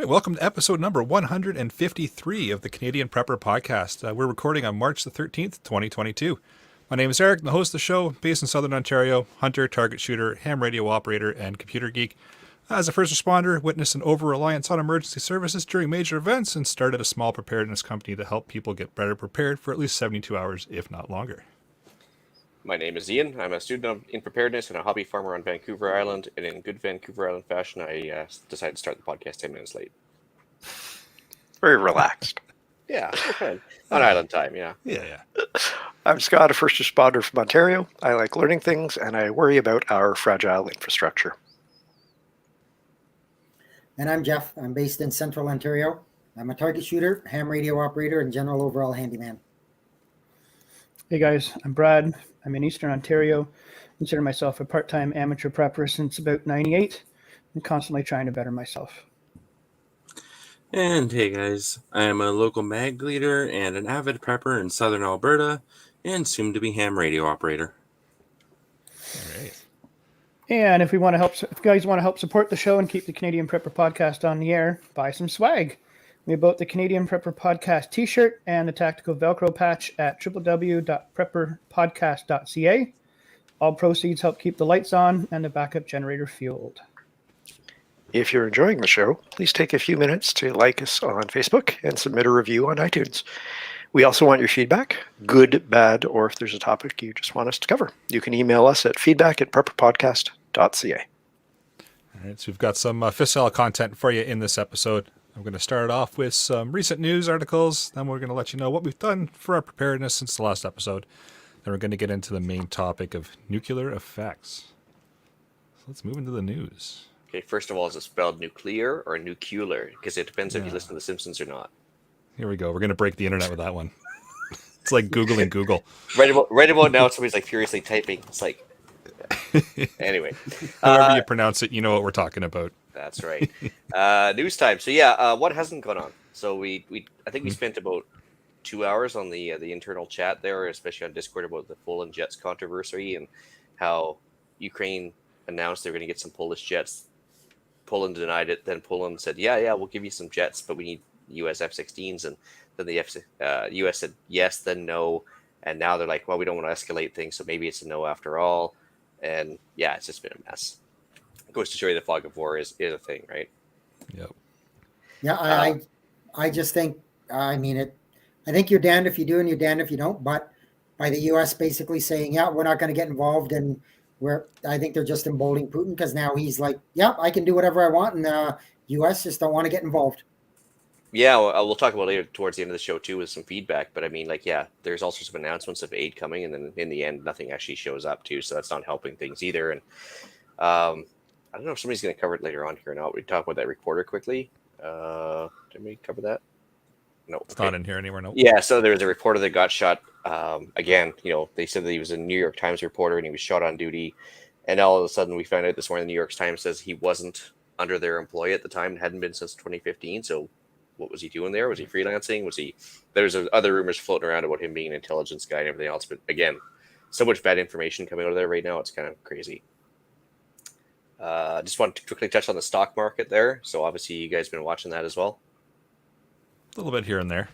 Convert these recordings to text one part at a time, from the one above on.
Hey, welcome to episode number 153 of the Canadian Prepper Podcast. We're recording on March the 13th, 2022. My name is Eric, I'm the host of the show, based in Southern Ontario, hunter, target shooter, ham radio operator, and computer geek. As a first responder, witnessed an over-reliance on emergency services during major events and started a small preparedness company to help people get better prepared for at least 72 hours, if not longer. My name is Ian. I'm a student in preparedness and a hobby farmer on Vancouver Island. And in good Vancouver Island fashion, I decided to start the podcast 10 minutes late. Very relaxed. Yeah, okay. On island time, yeah. Yeah. I'm Scott, a first responder from Ontario. I like learning things, and I worry about our fragile infrastructure. And I'm Jeff. I'm based in Central Ontario. I'm a target shooter, ham radio operator, and general overall handyman. Hey guys, I'm Brad. I'm in Eastern Ontario. I consider myself a part-time amateur prepper since about 98 and constantly trying to better myself. And hey guys, I am a local mag leader and an avid prepper in Southern Alberta and soon to be ham radio operator. All right. And if you guys want to help support the show and keep the Canadian Prepper Podcast on the air, buy some swag. We bought the Canadian Prepper Podcast t-shirt and the tactical Velcro patch at www.prepperpodcast.ca. All proceeds help keep the lights on and the backup generator fueled. If you're enjoying the show, please take a few minutes to like us on Facebook and submit a review on iTunes. We also want your feedback, good, bad, or if there's a topic you just want us to cover. You can email us at feedback@prepperpodcast.ca. All right, so we've got some fistile content for you in this episode. I'm going to start off with some recent news articles. Then we're going to let you know what we've done for our preparedness since the last episode. Then we're going to get into the main topic of nuclear effects. So let's move into the news. Okay, first of all, is it spelled nuclear or nuclear? Because it depends if you listen to The Simpsons or not. Here we go. We're going to break the internet with that one. It's like Googling Google. Right about now, somebody's like furiously typing. It's like, anyway. However you pronounce it, you know what we're talking about. That's right. News time. So yeah, what hasn't gone on? So I think we spent about 2 hours on the internal chat there, especially on Discord, about the Poland jets controversy and how Ukraine announced they were going to get some Polish jets. Poland denied it. Then Poland said, yeah, we'll give you some jets, but we need US F-16s. And then the US said yes, then no. And now they're like, well, we don't want to escalate things, so maybe it's a no after all. And yeah, it's just been a mess. It goes to show you the fog of war is a thing, right? Yep. Yeah, I just think, I think you're damned if you do and you're damned if you don't. But by the U.S. basically saying, yeah, we're not going to get involved, and I think they're just emboldening Putin because now he's like, yeah, I can do whatever I want, and U.S. just don't want to get involved. Yeah, we'll talk about later towards the end of the show too with some feedback. But I mean, like, yeah, there's also some announcements of aid coming, and then in the end, nothing actually shows up too. So that's not helping things either. And I don't know if somebody's going to cover it later on here or not. We talk about that reporter quickly. Did we cover that? No, it's not in here anywhere. No. Yeah, so there was a reporter that got shot. Again, they said that he was a New York Times reporter and he was shot on duty. And all of a sudden, we found out this morning the New York Times says he wasn't under their employ at the time and hadn't been since 2015. So what was he doing there? Was he freelancing? There's other rumors floating around about him being an intelligence guy and everything else. But again, so much bad information coming out of there right now. It's kind of crazy. Just want to quickly touch on the stock market there. So obviously you guys have been watching that as well. A little bit here and there.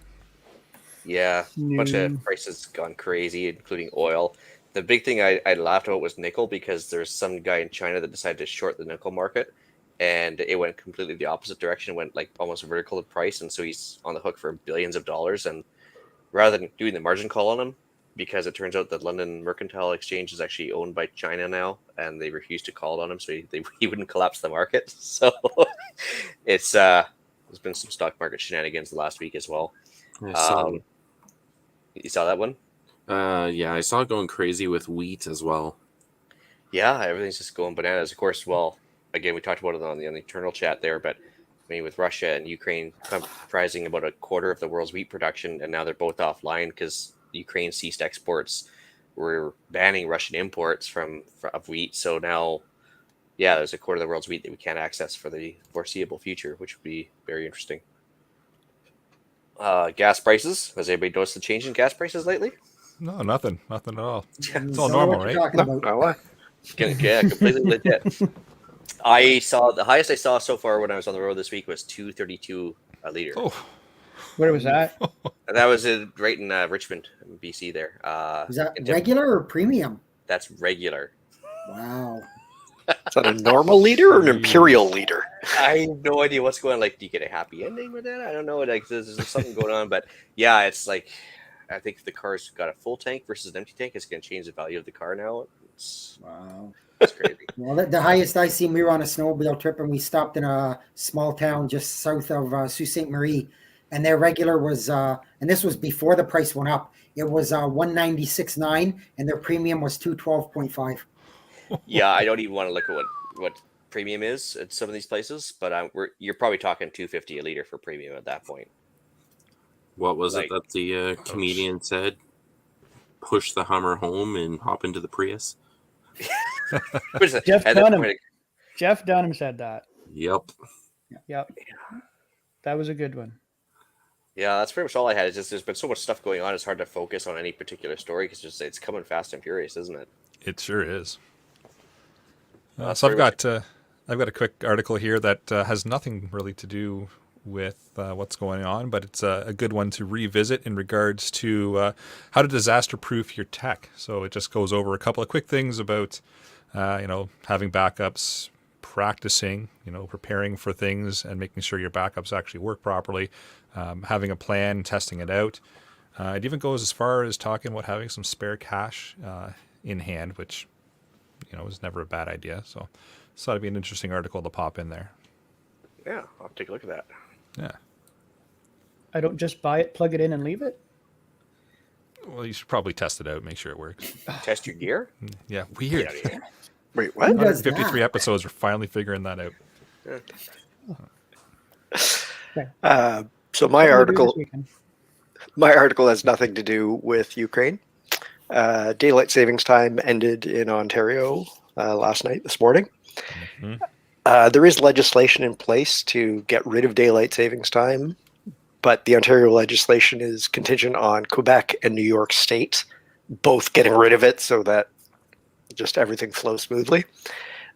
Yeah, a bunch of prices gone crazy, including oil. The big thing I laughed about was nickel, because there's some guy in China that decided to short the nickel market, and it went completely the opposite direction, went like almost vertical in price, and so he's on the hook for billions of dollars. And rather than doing the margin call on him, because it turns out that London Mercantile Exchange is actually owned by China now, and they refused to call it on him, so he wouldn't collapse the market. So it's there's been some stock market shenanigans the last week as well. You saw that one? Yeah, I saw it going crazy with wheat as well. Yeah, everything's just going bananas. Of course, well, again, we talked about it on the internal chat there, but I mean, with Russia and Ukraine comprising about a quarter of the world's wheat production, and now they're both offline because Ukraine ceased exports. We're banning Russian imports of wheat. So now, yeah, there's a quarter of the world's wheat that we can't access for the foreseeable future, which would be very interesting. Gas prices. Has anybody noticed the change in gas prices lately? No, nothing at all. It's all normal, right? No, Yeah, completely legit. I saw the highest I saw so far when I was on the road this week was 232 a liter. Oh, Where was that? And that was right in Richmond, BC. There. Is that in regular or premium? That's regular. Wow. Is that a normal liter or an imperial liter? I have no idea what's going on. Like, do you get a happy ending with that? I don't know. Like, there's something going on, but yeah, it's like I think if the car's got a full tank versus an empty tank, it's going to change the value of the car now. Wow. It's crazy. Well, the highest I seen, we were on a snowmobile trip and we stopped in a small town just south of Sault Ste. Marie, and their regular was, and this was before the price went up. It was 196.9, and their premium was 212.5. Yeah, I don't even want to look at what premium is at some of these places, but you're probably talking 250 a liter for premium at that point. What was Like- it that the comedian said? Push the Hummer home and hop into the Prius. Jeff At that Dunham. point, Jeff Dunham said that. Yep. Yep. That was a good one. yeah, that's pretty much all I had. It's just there's been so much stuff going on. It's hard to focus on any particular story because it's coming fast and furious, isn't it? it sure is. That's So I've pretty got a quick article here that has nothing really to do with what's going on, but it's a good one to revisit in regards to how to disaster-proof your tech. So it just goes over a couple of quick things about, having backups, practicing, preparing for things and making sure your backups actually work properly, having a plan, testing it out. It even goes as far as talking about having some spare cash in hand, which, is never a bad idea. So thought it'd be an interesting article to pop in there. Yeah, I'll take a look at that. Yeah. I don't just buy it, plug it in, and leave it. Well, you should probably test it out, make sure it works. Test your gear. Yeah, Get weird. out of here. Wait, what? Who does 153 that? episodes, we're finally figuring that out. So What do we do this weekend? my article has nothing to do with Ukraine. Daylight savings time ended in Ontario this morning. Mhm. There is legislation in place to get rid of daylight savings time, but the Ontario legislation is contingent on Quebec and New York State both getting rid of it so that just everything flows smoothly.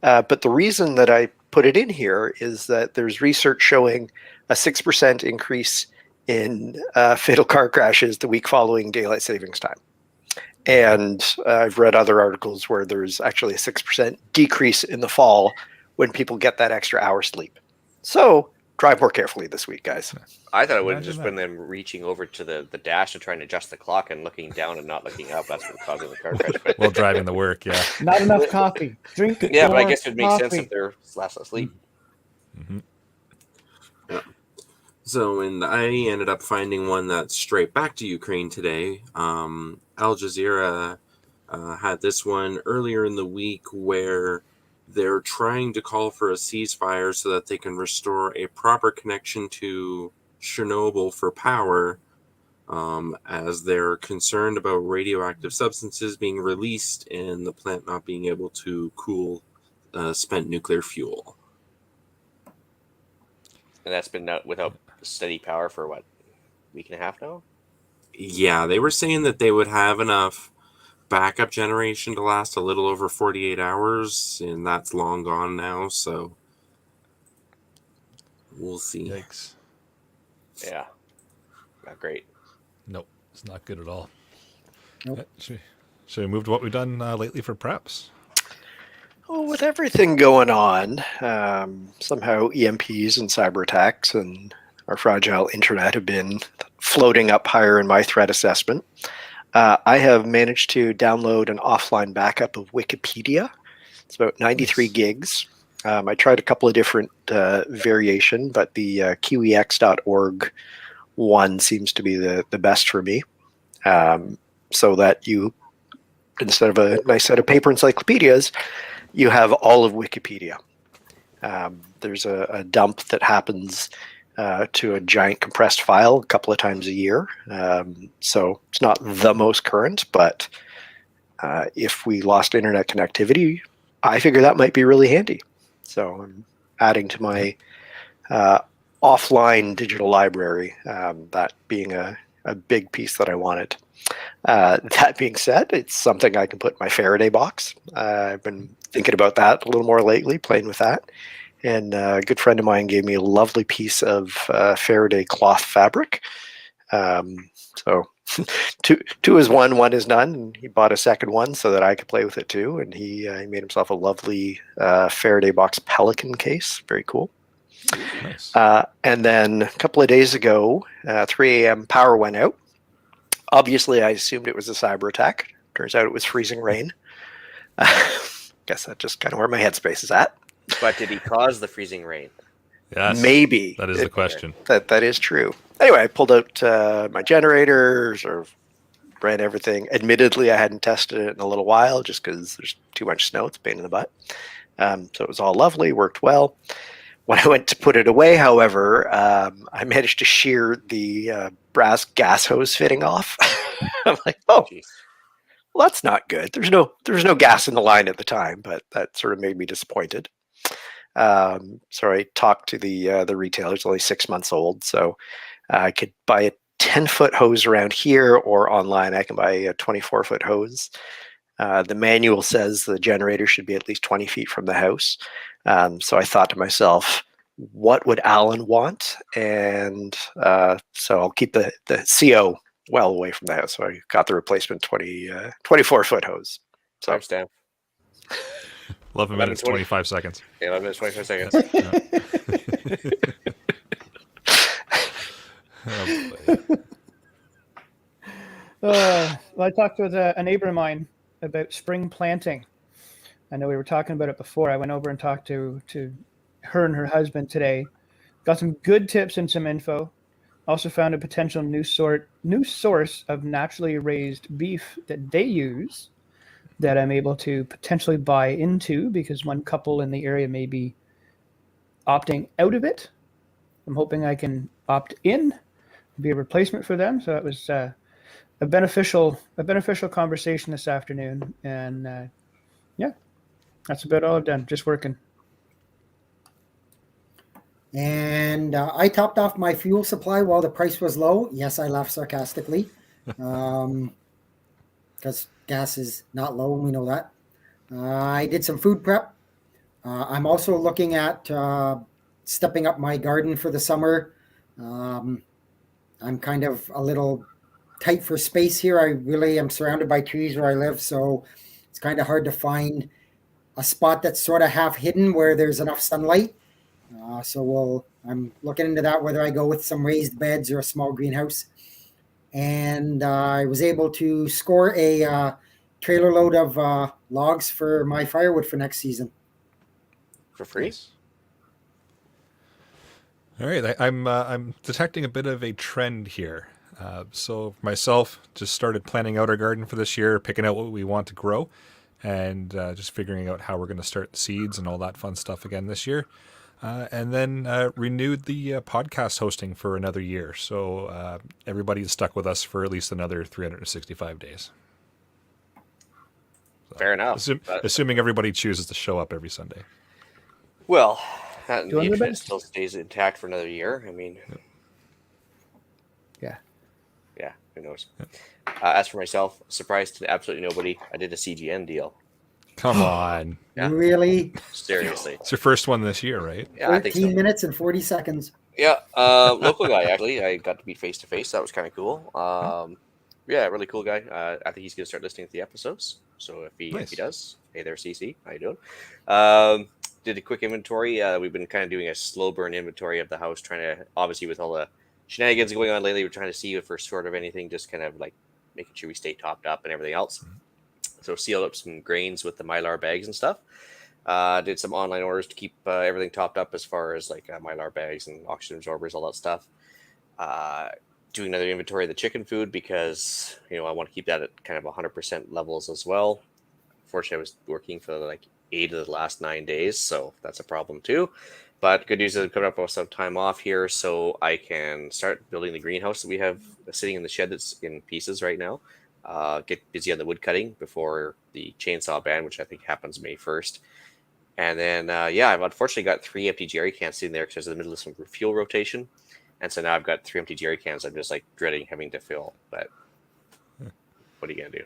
But the reason that I put it in here is that there's research showing a 6% increase in fatal car crashes the week following daylight savings time. And I've read other articles where there's actually a 6% decrease in the fall when people get that extra hour sleep. So drive more carefully this week, guys. I thought it would have Imagine just been them reaching over to the dash and trying to adjust the clock and looking down and not looking up. That's what causing the car crash. But, While driving to work, yeah. Not enough coffee. Drink yeah, but I more guess it makes sense coffee. if they're last asleep. Hmm. So, and I ended up finding one that's straight back to Ukraine today. Al Jazeera had this one earlier in the week where they're trying to call for a ceasefire so that they can restore a proper connection to Chernobyl for power, as they're concerned about radioactive substances being released and the plant not being able to cool spent nuclear fuel. And that's been without steady power for what, week and a half now? Yeah, they were saying that they would have enough backup generation to last a little over 48 hours, and that's long gone now, so we'll see. Yikes. Yeah. Not great. Nope, it's not good at all. Nope. Should we move to what we've done lately for preps? Well, with everything going on, somehow EMPs and cyber attacks and our fragile internet have been floating up higher in my threat assessment. I have managed to download an offline backup of Wikipedia. It's about 93 Nice. gigs. I tried a couple of different variation, but the QEX.org one seems to be the best for me. So that you, instead of a nice set of paper encyclopedias, you have all of Wikipedia. There's a dump that happens to a giant compressed file a couple of times a year. So it's not the most current, but if we lost internet connectivity, I figure that might be really handy. So I'm adding to my offline digital library, that being a a big piece that I wanted. That being said, it's something I can put in my Faraday box. I've been thinking about that a little more lately, playing with that. And a good friend of mine gave me a lovely piece of Faraday cloth fabric. So two is one is none. And he bought a second one so that I could play with it too. And he made himself a lovely Faraday box pelican case. Very cool. Nice. And then a couple of days ago, 3 a.m. power went out. Obviously, I assumed it was a cyber attack. Turns out it was freezing rain. Guess that's just kind of where my headspace is at. But did he cause the freezing rain? Yes. Maybe. That is the question. That is true. Anyway, I pulled out my generator, sort of ran everything. Admittedly, I hadn't tested it in a little while just because there's too much snow. It's a pain in the butt. So it was all lovely, worked well. When I went to put it away, however, I managed to shear the brass gas hose fitting off. I'm like, oh, Jeez. well, that's not good. There was no gas in the line at the time, but that sort of made me disappointed. So I talked to the retailer. It's only 6 months old, so I could buy a 10-foot hose around here, or online I can buy a 24-foot hose. The manual says the generator should be at least 20 feet from the house. So I thought to myself, what would Alan want? And so I'll keep the CO well away from the house. So I got the replacement 24-foot hose. So Timestamp. 11 minutes, 25 seconds. Yeah, 11 minutes, 25 seconds. Oh, boy. Well, I talked with a neighbor of mine about spring planting. I know we were talking about it before. I went over and talked to her and her husband today. Got some good tips and some info. Also found a potential new source of naturally raised beef that they use that I'm able to potentially buy into, because one couple in the area may be opting out of it. I'm hoping I can opt in, be a replacement for them. So it was a beneficial conversation this afternoon, and yeah, that's about all I've done. Just working. And I topped off my fuel supply while the price was low. Yes, I laughed sarcastically, because gas is not low, and we know that. I did some food prep. I'm also looking at stepping up my garden for the summer. I'm kind of a little tight for space here. I really am surrounded by trees where I live, so it's kind of hard to find a spot that's sort of half hidden where there's enough sunlight. So I'm looking into that, whether I go with some raised beds or a small greenhouse. And I was able to score a trailer load of logs for my firewood for next season. For free? Nice. All right, I'm detecting a bit of a trend here. So myself, just started planning out our garden for this year, picking out what we want to grow, and just figuring out how we're going to start the seeds and all that fun stuff again this year. And then renewed the podcast hosting for another year. So everybody's stuck with us for at least another 365 days. So, Fair enough. Assuming everybody chooses to show up every Sunday. Well, the Doing the internet best. still stays intact for another year. I mean, yeah, who knows? As for myself, surprised to absolutely nobody, I did a CGN deal. Come on. Yeah. Really? Seriously. It's your first one this year, right? Yeah, I think 13 so. minutes and 40 seconds. Yeah, local guy, actually. I got to meet face to face. That was kind of cool. Yeah, really cool guy. I think he's going to start listening to the episodes. So if he does, hey there, CC, how you doing? Did a quick inventory. We've been kind of doing a slow burn inventory of the house, trying to, obviously with all the shenanigans going on lately, we're trying to see if we're sort of anything, just kind of like making sure we stay topped up and everything else. So sealed up some grains with the Mylar bags and stuff. Did some online orders to keep everything topped up as far as like Mylar bags and oxygen absorbers, all that stuff. Doing another inventory of the chicken food because, I want to keep that at kind of 100% levels as well. Unfortunately, I was working for like 8 of the last 9 days, so that's a problem too. But good news is I'm coming up with some time off here, so I can start building the greenhouse that we have sitting in the shed that's in pieces right now. Get busy on the wood cutting before the chainsaw ban, which I think happens May 1st. And then, I've unfortunately got 3 empty jerry cans sitting there because I was in the middle of some fuel rotation. And so now I've got 3 empty jerry cans. I'm just like dreading having to fill. But what are you gonna do?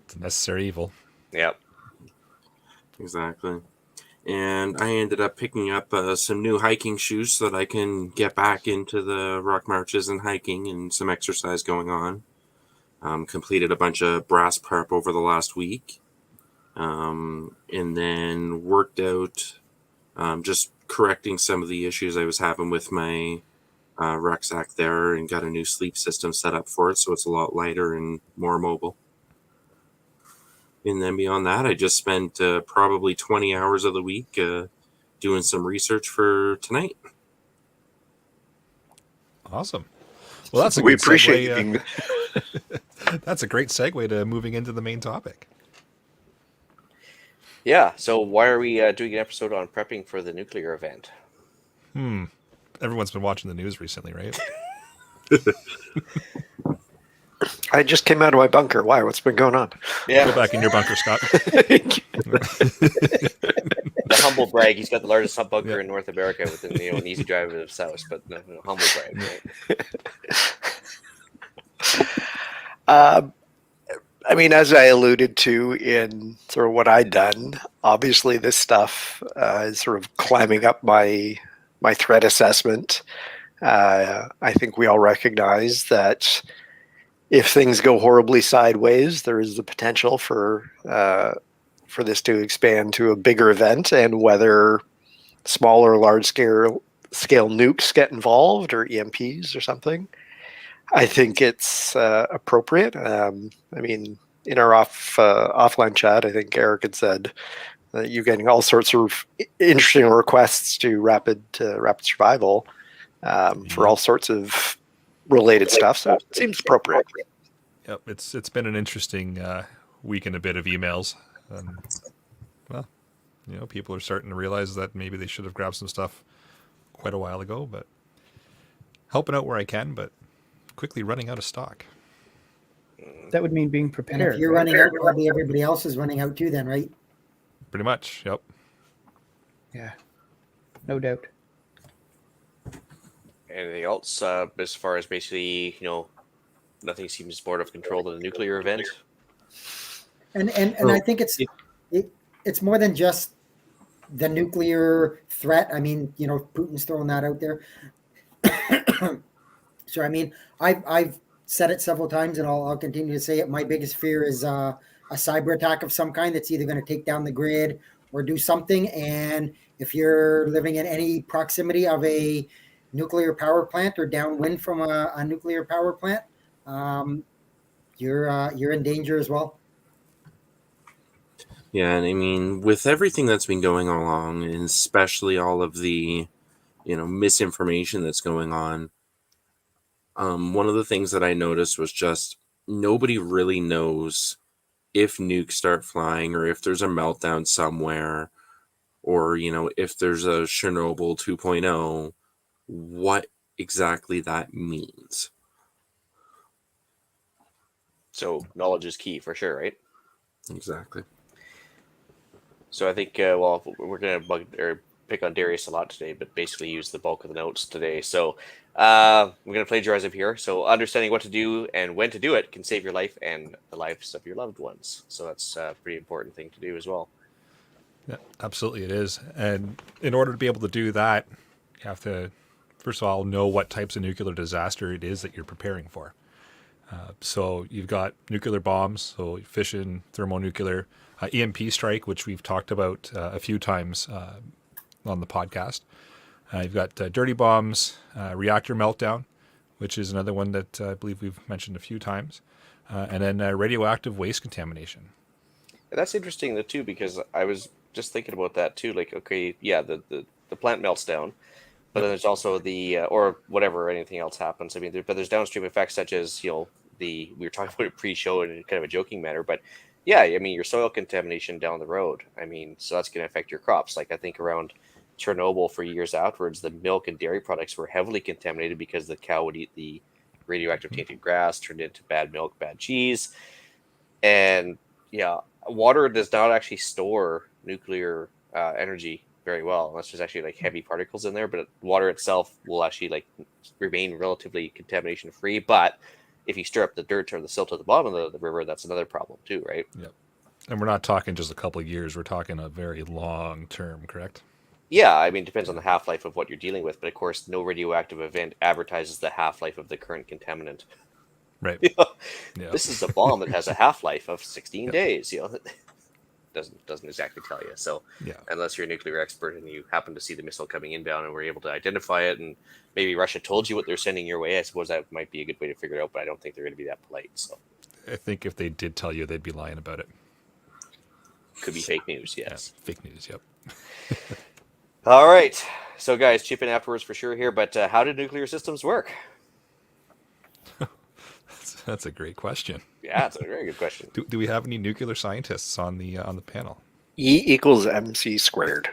It's a necessary evil. Yep. Exactly. And I ended up picking up some new hiking shoes so that I can get back into the rock marches and hiking and some exercise going on. Completed a bunch of brass prep over the last week. And then worked out just correcting some of the issues I was having with my rucksack there, and got a new sleep system set up for it so it's a lot lighter and more mobile. And then beyond that, I just spent probably 20 hours of the week doing some research for tonight. Awesome. Well, that's a We good appreciate you segue. being That's a great segue to moving into the main topic. Yeah. So why are we doing an episode on prepping for the nuclear event? Everyone's been watching the news recently, right? I just came out of my bunker. Why? What's been going on? Yeah. Go back in your bunker, Scott. The humble brag. He's got the largest sub bunker Yeah. in North America within an easy drive of the south. But no, humble brag. Right? I mean, as I alluded to in sort of what I'd done, obviously this stuff is sort of climbing up my threat assessment. I think we all recognize that if things go horribly sideways, there is the potential for this to expand to a bigger event, and whether small or large scale nukes get involved, or EMPs or something, I think it's appropriate. I mean, in our offline chat, I think Eric had said that you're getting all sorts of interesting requests to rapid survival for all sorts of related stuff. So it seems appropriate. Yep, it's been an interesting week and a bit of emails. Well, people are starting to realize that maybe they should have grabbed some stuff quite a while ago, but helping out where I can, but quickly running out of stock. That would mean being prepared. And if you're running out, probably everybody else is running out too then, right? Pretty much, yep. Yeah, no doubt. Anything else as far as basically, nothing seems more out of control than a nuclear event? And I think it's more than just the nuclear threat. I mean, Putin's throwing that out there. So I mean, I've said it several times, and I'll continue to say it. My biggest fear is a cyber attack of some kind that's either going to take down the grid or do something. And if you're living in any proximity of a nuclear power plant or downwind from a nuclear power plant, you're in danger as well. Yeah, and I mean, with everything that's been going along, and especially all of the, misinformation that's going on, one of the things that I noticed was just nobody really knows if nukes start flying, or if there's a meltdown somewhere, or, if there's a Chernobyl 2.0, what exactly that means. So knowledge is key for sure, right? Exactly. So I think, we're going to pick on Darius a lot today, but basically use the bulk of the notes today. So we're going to plagiarize up here. So understanding what to do and when to do it can save your life and the lives of your loved ones. So that's a pretty important thing to do as well. Yeah, absolutely it is. And in order to be able to do that, you have to, first of all, know what types of nuclear disaster it is that you're preparing for. So you've got nuclear bombs, so fission, thermonuclear, EMP strike, which we've talked about a few times on the podcast. You've got dirty bombs, reactor meltdown, which is another one that I believe we've mentioned a few times, and then radioactive waste contamination. And that's interesting too, because I was just thinking about that too. Like, okay, yeah, the plant melts down, but then there's also the or whatever, anything else happens. I mean, but there's downstream effects such as we were talking about it pre-show in kind of a joking manner, but yeah, I mean, your soil contamination down the road. I mean, so that's going to affect your crops. Like I think around Chernobyl for years afterwards, the milk and dairy products were heavily contaminated because the cow would eat the radioactive tainted grass, turned into bad milk, bad cheese. And yeah, water does not actually store nuclear energy very well unless there's actually like heavy particles in there. But water itself will actually like remain relatively contamination free. But if you stir up the dirt or the silt at the bottom of the river, that's another problem too, right? Yep. And we're not talking just a couple of years. We're talking a very long term, correct? Yeah, I mean, it depends on the half-life of what you're dealing with, but of course, no radioactive event advertises the half-life of the current contaminant. Right. You know, Yeah. this is a bomb that has a half-life of 16 Yep. days. Doesn't exactly tell you. So, Yeah. unless you're a nuclear expert and you happen to see the missile coming inbound and were able to identify it, and maybe Russia told you what they're sending your way, I suppose that might be a good way to figure it out. But I don't think they're going to be that polite. So, I think if they did tell you, they'd be lying about it. could be fake news. Yes. Yeah, fake news. Yep. All right. So, guys, chip in afterwards for sure here. But how do nuclear systems work? That's a great question. Yeah, it's a very good question. Do we have any nuclear scientists on the panel? E equals MC squared.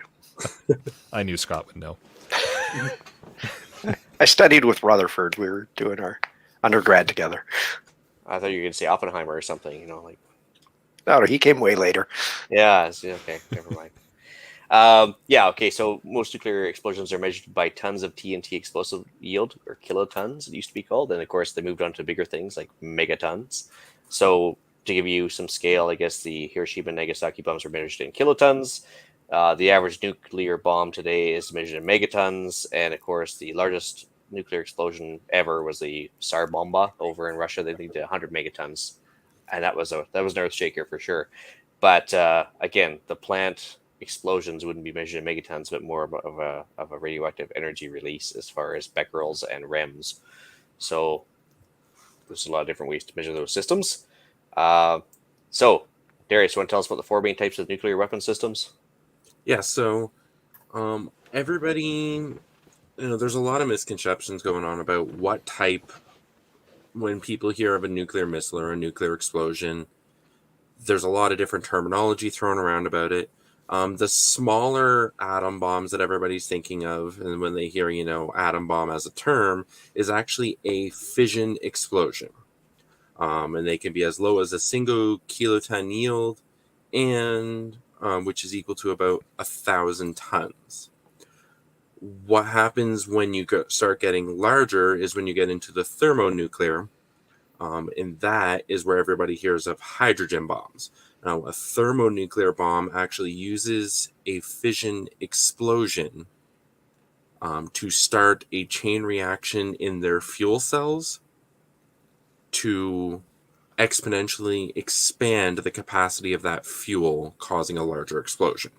I knew Scott would know. I studied with Rutherford. We were doing our undergrad together. I thought you were going to say Oppenheimer or something. Like. No, he came way later. Yeah. Okay. Never mind. Yeah. Okay. So most nuclear explosions are measured by tons of TNT explosive yield, or kilotons, it used to be called. And of course, they moved on to bigger things like megatons. So to give you some scale, I guess the Hiroshima and Nagasaki bombs were measured in kilotons. The average nuclear bomb today is measured in megatons. And of course, the largest nuclear explosion ever was the Tsar Bomba over in Russia. They did 100 megatons, and that was an earth shaker for sure. But again, the plant explosions wouldn't be measured in megatons, but more of a radioactive energy release as far as becquerels and rems. So there's a lot of different ways to measure those systems. So, Darius, you want to tell us about the four main types of nuclear weapon systems? Yeah, so everybody, there's a lot of misconceptions going on about what type, when people hear of a nuclear missile or a nuclear explosion, there's a lot of different terminology thrown around about it. The smaller atom bombs that everybody's thinking of, and when they hear, atom bomb as a term, is actually a fission explosion. And they can be as low as a single kiloton yield, and which is equal to about 1,000 tons. What happens when you start getting larger is when you get into the thermonuclear, and that is where everybody hears of hydrogen bombs. Now, a thermonuclear bomb actually uses a fission explosion to start a chain reaction in their fuel cells to exponentially expand the capacity of that fuel, causing a larger explosion.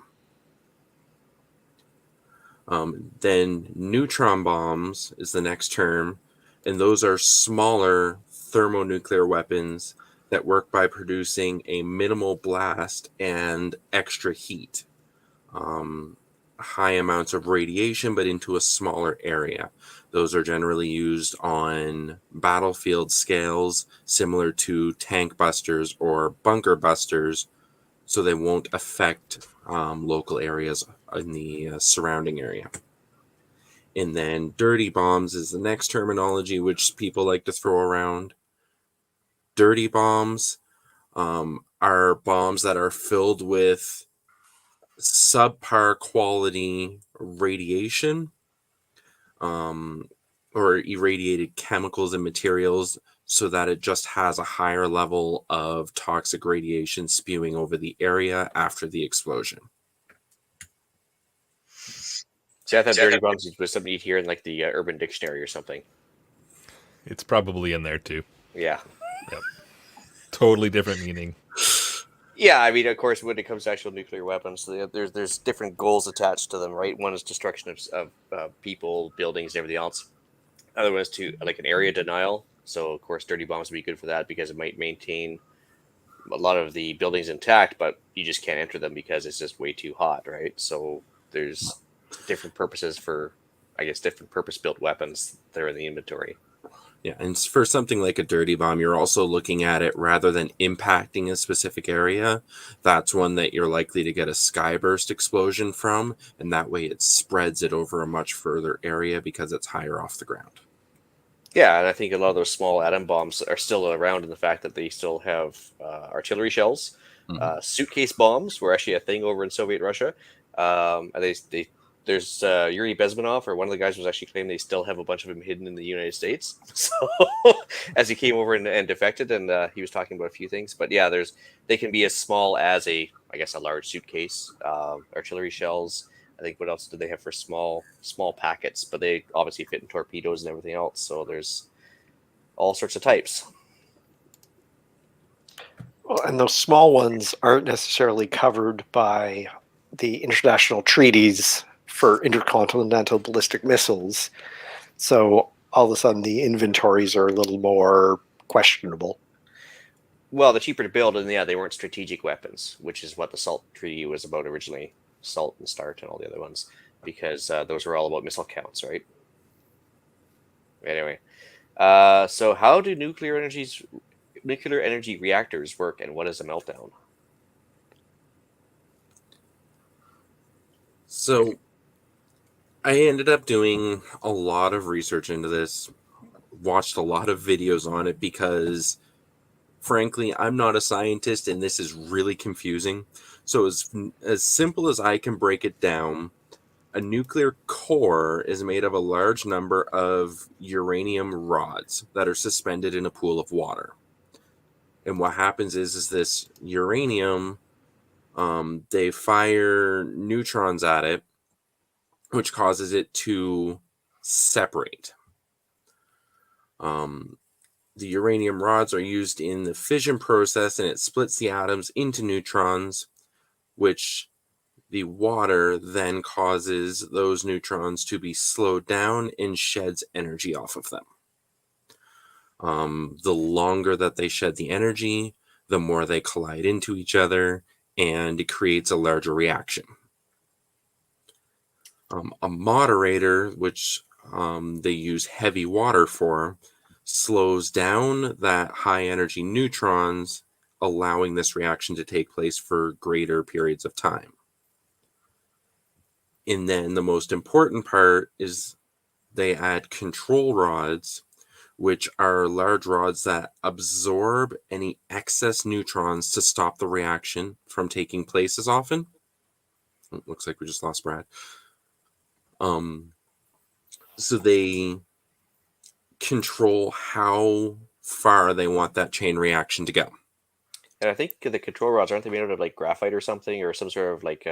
Then neutron bombs is the next term, and those are smaller thermonuclear weapons that work by producing a minimal blast and extra heat. High amounts of radiation, but into a smaller area. Those are generally used on battlefield scales, similar to tank busters or bunker busters, so they won't affect local areas in the surrounding area. And then dirty bombs is the next terminology which people like to throw around. Dirty bombs are bombs that are filled with subpar quality radiation or irradiated chemicals and materials, so that it just has a higher level of toxic radiation spewing over the area after the explosion. See, I thought dirty bombs was something you'd hear in like the Urban Dictionary or something. It's probably in there too. Yeah. Yep. Totally different meaning. Yeah, I mean, of course, when it comes to actual nuclear weapons, there's different goals attached to them, right? One is destruction of people, buildings, and everything else. Other one is to like an area denial. So, of course, dirty bombs would be good for that because it might maintain a lot of the buildings intact, but you just can't enter them because it's just way too hot, right? So there's different purposes for, I guess, different purpose-built weapons that are in the inventory. Yeah, and for something like a dirty bomb, you're also looking at it rather than impacting a specific area. That's one that you're likely to get a skyburst explosion from, and that way it spreads it over a much further area because it's higher off the ground. Yeah, and I think a lot of those small atom bombs are still around in the fact that they still have artillery shells. Suitcase bombs were actually a thing over in Soviet Russia. And there's Yuri Bezmenov, or one of the guys was actually claiming they still have a bunch of them hidden in the United States. So as he came over and defected, and he was talking about a few things. But yeah, they can be as small as a large suitcase, artillery shells. I think what else do they have for small packets? But they obviously fit in torpedoes and everything else. So there's all sorts of types. Well, and those small ones aren't necessarily covered by the international treaties for intercontinental ballistic missiles. So all of a sudden the inventories are a little more questionable. Well, the cheaper to build, and yeah, they weren't strategic weapons, which is what the SALT Treaty was about originally. SALT and START and all the other ones, because those were all about missile counts, right? Anyway, so how do nuclear energy reactors work, and what is a meltdown? So I ended up doing a lot of research into this, watched a lot of videos on it, because frankly, I'm not a scientist and this is really confusing. So as simple as I can break it down, a nuclear core is made of a large number of uranium rods that are suspended in a pool of water. And what happens is this uranium, they fire neutrons at it, which causes it to separate. The uranium rods are used in the fission process, and it splits the atoms into neutrons, which the water then causes those neutrons to be slowed down and sheds energy off of them. The longer that they shed the energy, the more they collide into each other, and it creates a larger reaction. A moderator, which they use heavy water for, slows down that high energy neutrons, allowing this reaction to take place for greater periods of time. And then the most important part is they add control rods, which are large rods that absorb any excess neutrons to stop the reaction from taking place as often. It looks like we just lost Brad. So they control how far they want that chain reaction to go. And I think the control rods, aren't they made out of like graphite or something, or some sort of like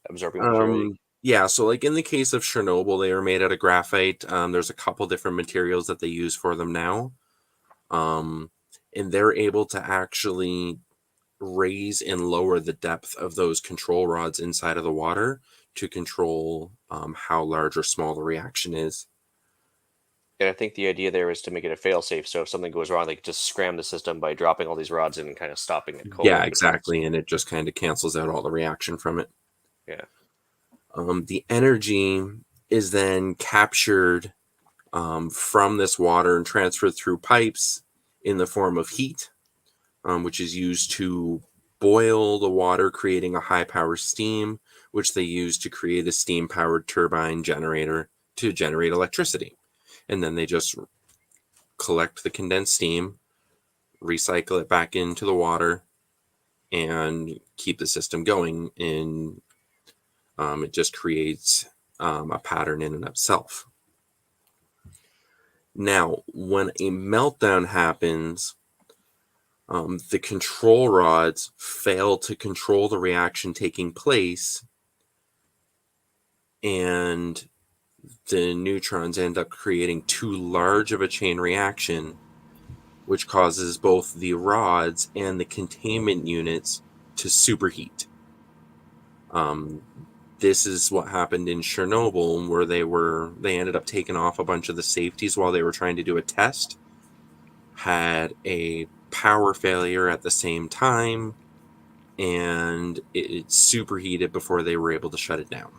absorbing material? Yeah, so like in the case of Chernobyl, they were made out of graphite. There's a couple different materials that they use for them now. And they're able to actually raise and lower the depth of those control rods inside of the water to control how large or small the reaction is. And I think the idea there is to make it a fail-safe, so if something goes wrong, they can just scram the system by dropping all these rods in and kind of stopping it cold. Yeah, exactly, and it just kind of cancels out all the reaction from it. Yeah. The energy is then captured from this water and transferred through pipes in the form of heat, which is used to boil the water, creating a high-power steam, which they use to create a steam-powered turbine generator to generate electricity. And then they just collect the condensed steam, recycle it back into the water, and keep the system going. And it just creates a pattern in and of itself. Now, when a meltdown happens, the control rods fail to control the reaction taking place, and the neutrons end up creating too large of a chain reaction, which causes both the rods and the containment units to superheat. This is what happened in Chernobyl, where they ended up taking off a bunch of the safeties while they were trying to do a test, had a power failure at the same time, and it superheated before they were able to shut it down.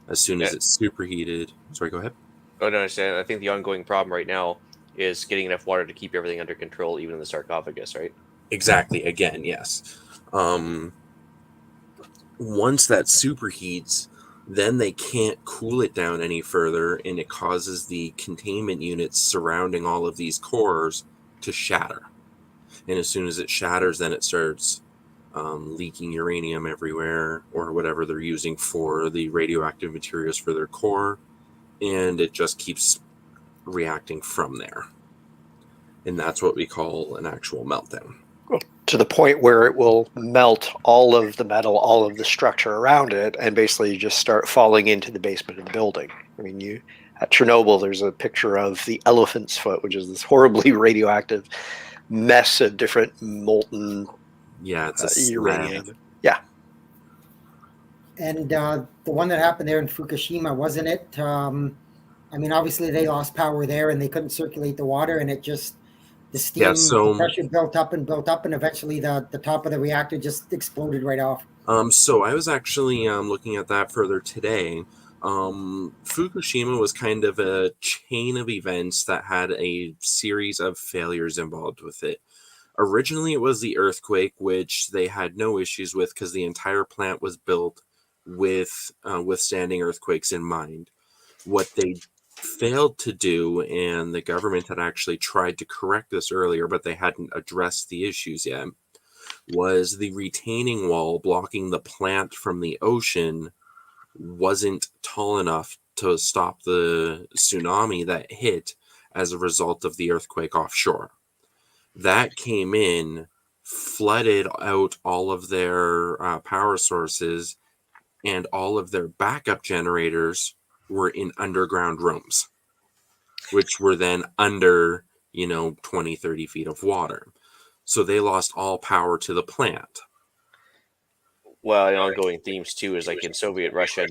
As soon as it's superheated... Sorry, go ahead. Oh, no, I think the ongoing problem right now is getting enough water to keep everything under control, even in the sarcophagus, right? Exactly. Again, yes. Once that superheats, then they can't cool it down any further, and it causes the containment units surrounding all of these cores to shatter. And as soon as it shatters, then it starts leaking uranium everywhere, or whatever they're using for the radioactive materials for their core, and it just keeps reacting from there. And that's what we call an actual meltdown. Well, to the point where it will melt all of the metal, all of the structure around it, and basically just start falling into the basement of the building. I mean, at Chernobyl, there's a picture of the elephant's foot, which is this horribly radioactive mess of different molten It's a uranium. slag. Yeah. And the one that happened there in Fukushima, wasn't it? I mean, obviously they lost power there and they couldn't circulate the water, and it just, the steam, the pressure built up, and eventually the top of the reactor just exploded right off. So I was actually looking at that further today. Fukushima was kind of a chain of events that had a series of failures involved with it. Originally, it was the earthquake, which they had no issues with because the entire plant was built with withstanding earthquakes in mind. What they failed to do, and the government had actually tried to correct this earlier, but they hadn't addressed the issues yet, was the retaining wall blocking the plant from the ocean wasn't tall enough to stop the tsunami that hit as a result of the earthquake offshore. That came in, flooded out all of their power sources, and all of their backup generators were in underground rooms, which were then under, 20, 30 feet of water. So they lost all power to the plant. Well, ongoing themes too is like in Soviet Russia,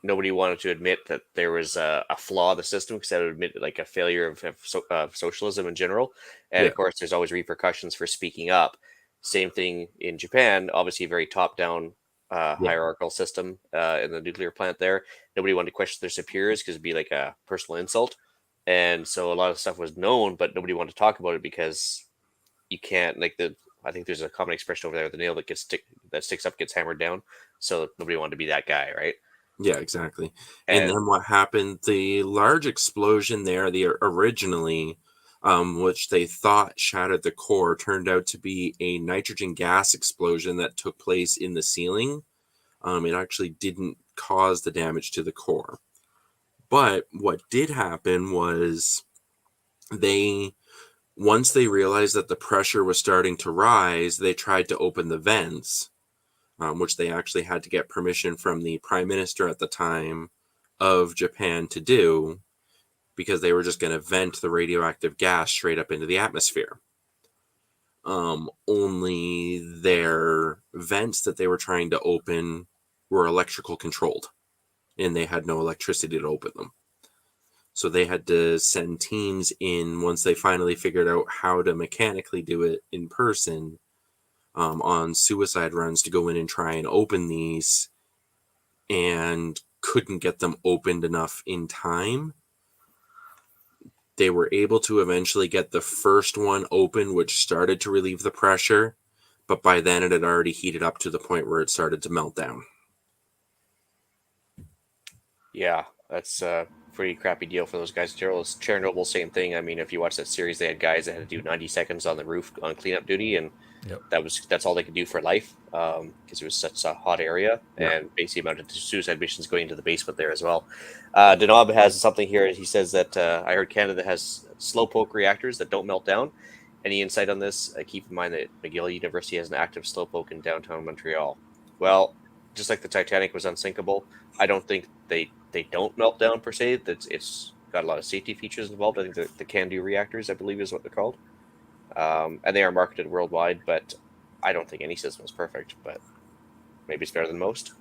nobody wanted to admit that there was a flaw in the system because that would admit like a failure of socialism in general. And of course, there's always repercussions for speaking up. Same thing in Japan, obviously a very top-down hierarchical system in the nuclear plant there. Nobody wanted to question their superiors because it'd be like a personal insult. And so a lot of stuff was known, but nobody wanted to talk about it because you can't, I think there's a common expression over there, the nail that sticks up gets hammered down. So nobody wanted to be that guy, right? Yeah, exactly. And then what happened, the large explosion there, originally, which they thought shattered the core, turned out to be a nitrogen gas explosion that took place in the ceiling. It actually didn't cause the damage to the core. But what did happen was once they realized that the pressure was starting to rise, they tried to open the vents, which they actually had to get permission from the prime minister at the time of Japan to do, because they were just going to vent the radioactive gas straight up into the atmosphere. Only their vents that they were trying to open were electrical controlled, and they had no electricity to open them. So they had to send teams in once they finally figured out how to mechanically do it in person, on suicide runs to go in and try and open these, and couldn't get them opened enough in time. They were able to eventually get the first one open, which started to relieve the pressure, but by then it had already heated up to the point where it started to melt down. Yeah, that's a pretty crappy deal for those guys. Chernobyl, same thing. I mean, if you watch that series, they had guys that had to do 90 seconds on the roof on cleanup duty, and that's all they could do for life because it was such a hot area, and basically amounted to suicide missions going into the basement there as well. Denob has something here. He says that I heard Canada has slowpoke reactors that don't melt down. Any insight on this? Keep in mind that McGill University has an active slowpoke in downtown Montreal. Well, just like the Titanic was unsinkable, I don't think they don't melt down per se. It's got a lot of safety features involved. I think the CANDU reactors, I believe, is what they're called. And they are marketed worldwide, but I don't think any system is perfect, but maybe it's better than most.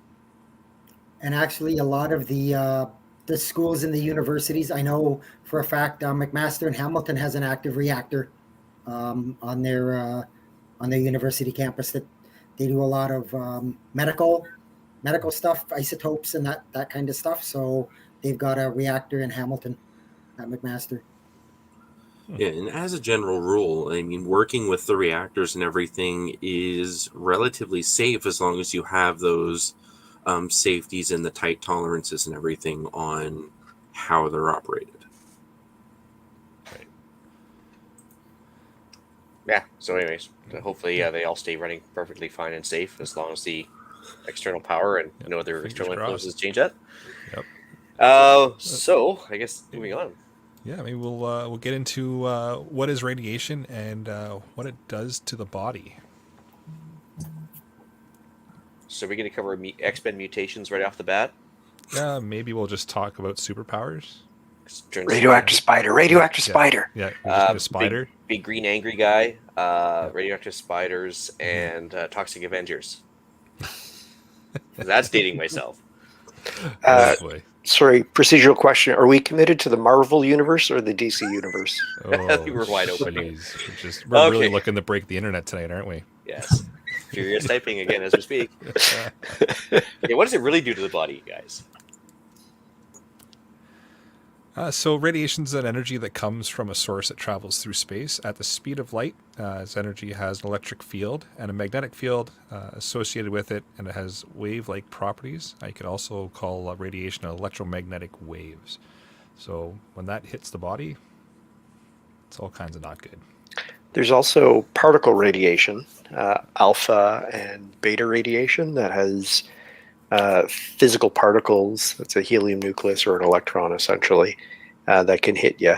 And actually, a lot of the schools and the universities, I know for a fact, McMaster in Hamilton has an active reactor on their university campus that they do a lot of medical stuff, isotopes and that kind of stuff. So they've got a reactor in Hamilton at McMaster. Yeah, and as a general rule, I mean, working with the reactors and everything is relatively safe as long as you have those safeties and the tight tolerances and everything on how they're operated. Yeah. So, anyways, hopefully, they all stay running perfectly fine and safe as long as the external power and no other Fingers external crossed. influences change that. Yep. So I guess moving on. Yeah, maybe we'll get into what is radiation and what it does to the body. So we're going to cover X-Men mutations right off the bat. Yeah, maybe we'll just talk about superpowers. Radioactive spider. Radioactive Yeah. spider. Yeah, we just need a spider. Big green angry guy, radioactive spiders, and toxic Avengers. That's dating myself. Uh, Oh boy. Sorry, procedural question. Are we committed to the Marvel universe or the DC universe? Oh, We were wide open here. jeez. We're really Okay. looking to break the internet tonight, aren't we? Yes. Furious typing again as we speak. Okay, what does it really do to the body, you guys? So radiation is an energy that comes from a source that travels through space at the speed of light. This energy has an electric field and a magnetic field associated with it, and it has wave-like properties. You could also call radiation electromagnetic waves. So when that hits the body, it's all kinds of not good. There's also particle radiation, alpha and beta radiation that has physical particles. That's a helium nucleus or an electron, essentially, that can hit you.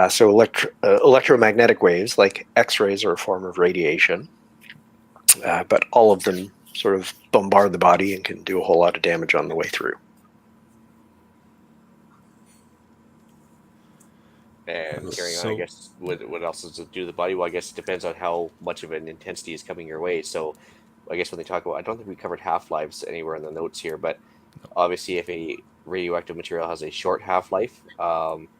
So electromagnetic waves, like X-rays, are a form of radiation, but all of them sort of bombard the body and can do a whole lot of damage on the way through. And carrying on, I guess, what else does it do to the body? Well, I guess it depends on how much of an intensity is coming your way. So I guess when they talk about, I don't think we covered half-lives anywhere in the notes here, but obviously if a radioactive material has a short half-life,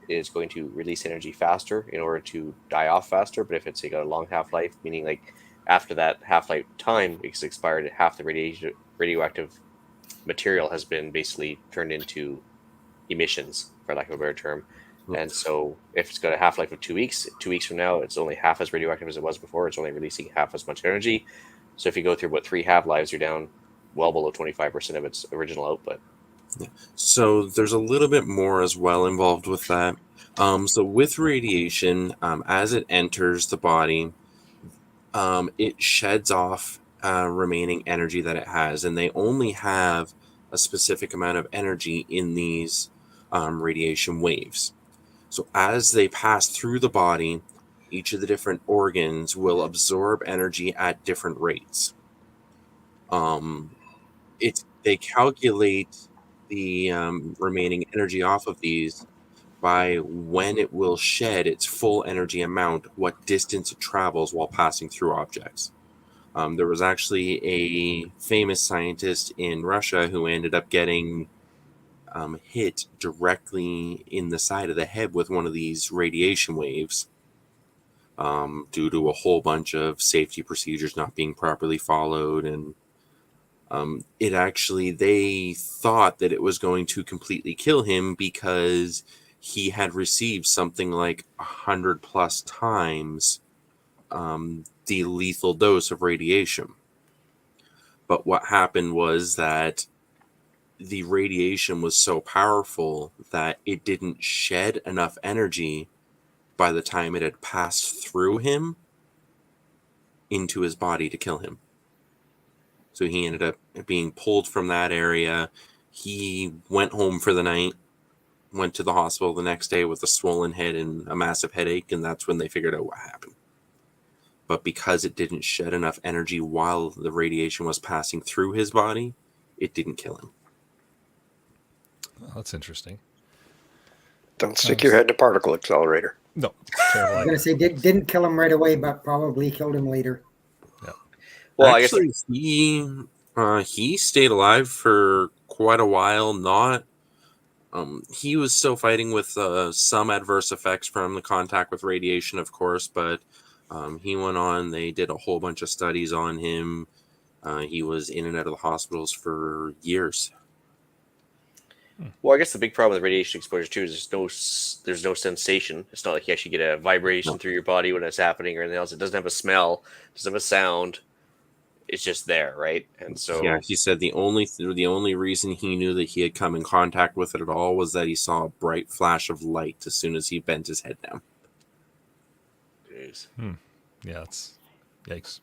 it is going to release energy faster in order to die off faster. But if it's got a long half-life, meaning like after that half-life time is expired, half the radioactive material has been basically turned into emissions, for lack of a better term. And so if it's got a half-life of 2 weeks, 2 weeks from now, it's only half as radioactive as it was before. It's only releasing half as much energy. So if you go through, 3 half-lives, you're down well below 25% of its original output. So there's a little bit more as well involved with that. So with radiation, as it enters the body, it sheds off remaining energy that it has, and they only have a specific amount of energy in these radiation waves. So as they pass through the body, each of the different organs will absorb energy at different rates. They calculate the remaining energy off of these by when it will shed its full energy amount, what distance it travels while passing through objects. There was actually a famous scientist in Russia who ended up getting hit directly in the side of the head with one of these radiation waves due to a whole bunch of safety procedures not being properly followed. And they thought that it was going to completely kill him because he had received something like 100+ times the lethal dose of radiation. But what happened was that the radiation was so powerful that it didn't shed enough energy by the time it had passed through him into his body to kill him. So he ended up being pulled from that area. He went home for the night, went to the hospital the next day with a swollen head and a massive headache, and that's when they figured out what happened. But because it didn't shed enough energy while the radiation was passing through his body, it didn't kill him. Oh, that's interesting. Don't stick your head in a particle accelerator. No, I was going to say didn't kill him right away, but probably killed him later. Yeah. Well, actually, he stayed alive for quite a while. He was still fighting with some adverse effects from the contact with radiation, of course, but he went on. They did a whole bunch of studies on him. He was in and out of the hospitals for years. Well, I guess the big problem with radiation exposure too is there's no sensation. It's not like you actually get a vibration through your body when it's happening or anything else. It doesn't have a smell, doesn't have a sound. It's just there, right? And so yeah, he said the only reason he knew that he had come in contact with it at all was that he saw a bright flash of light as soon as he bent his head down. Jeez. Yeah, it's yikes.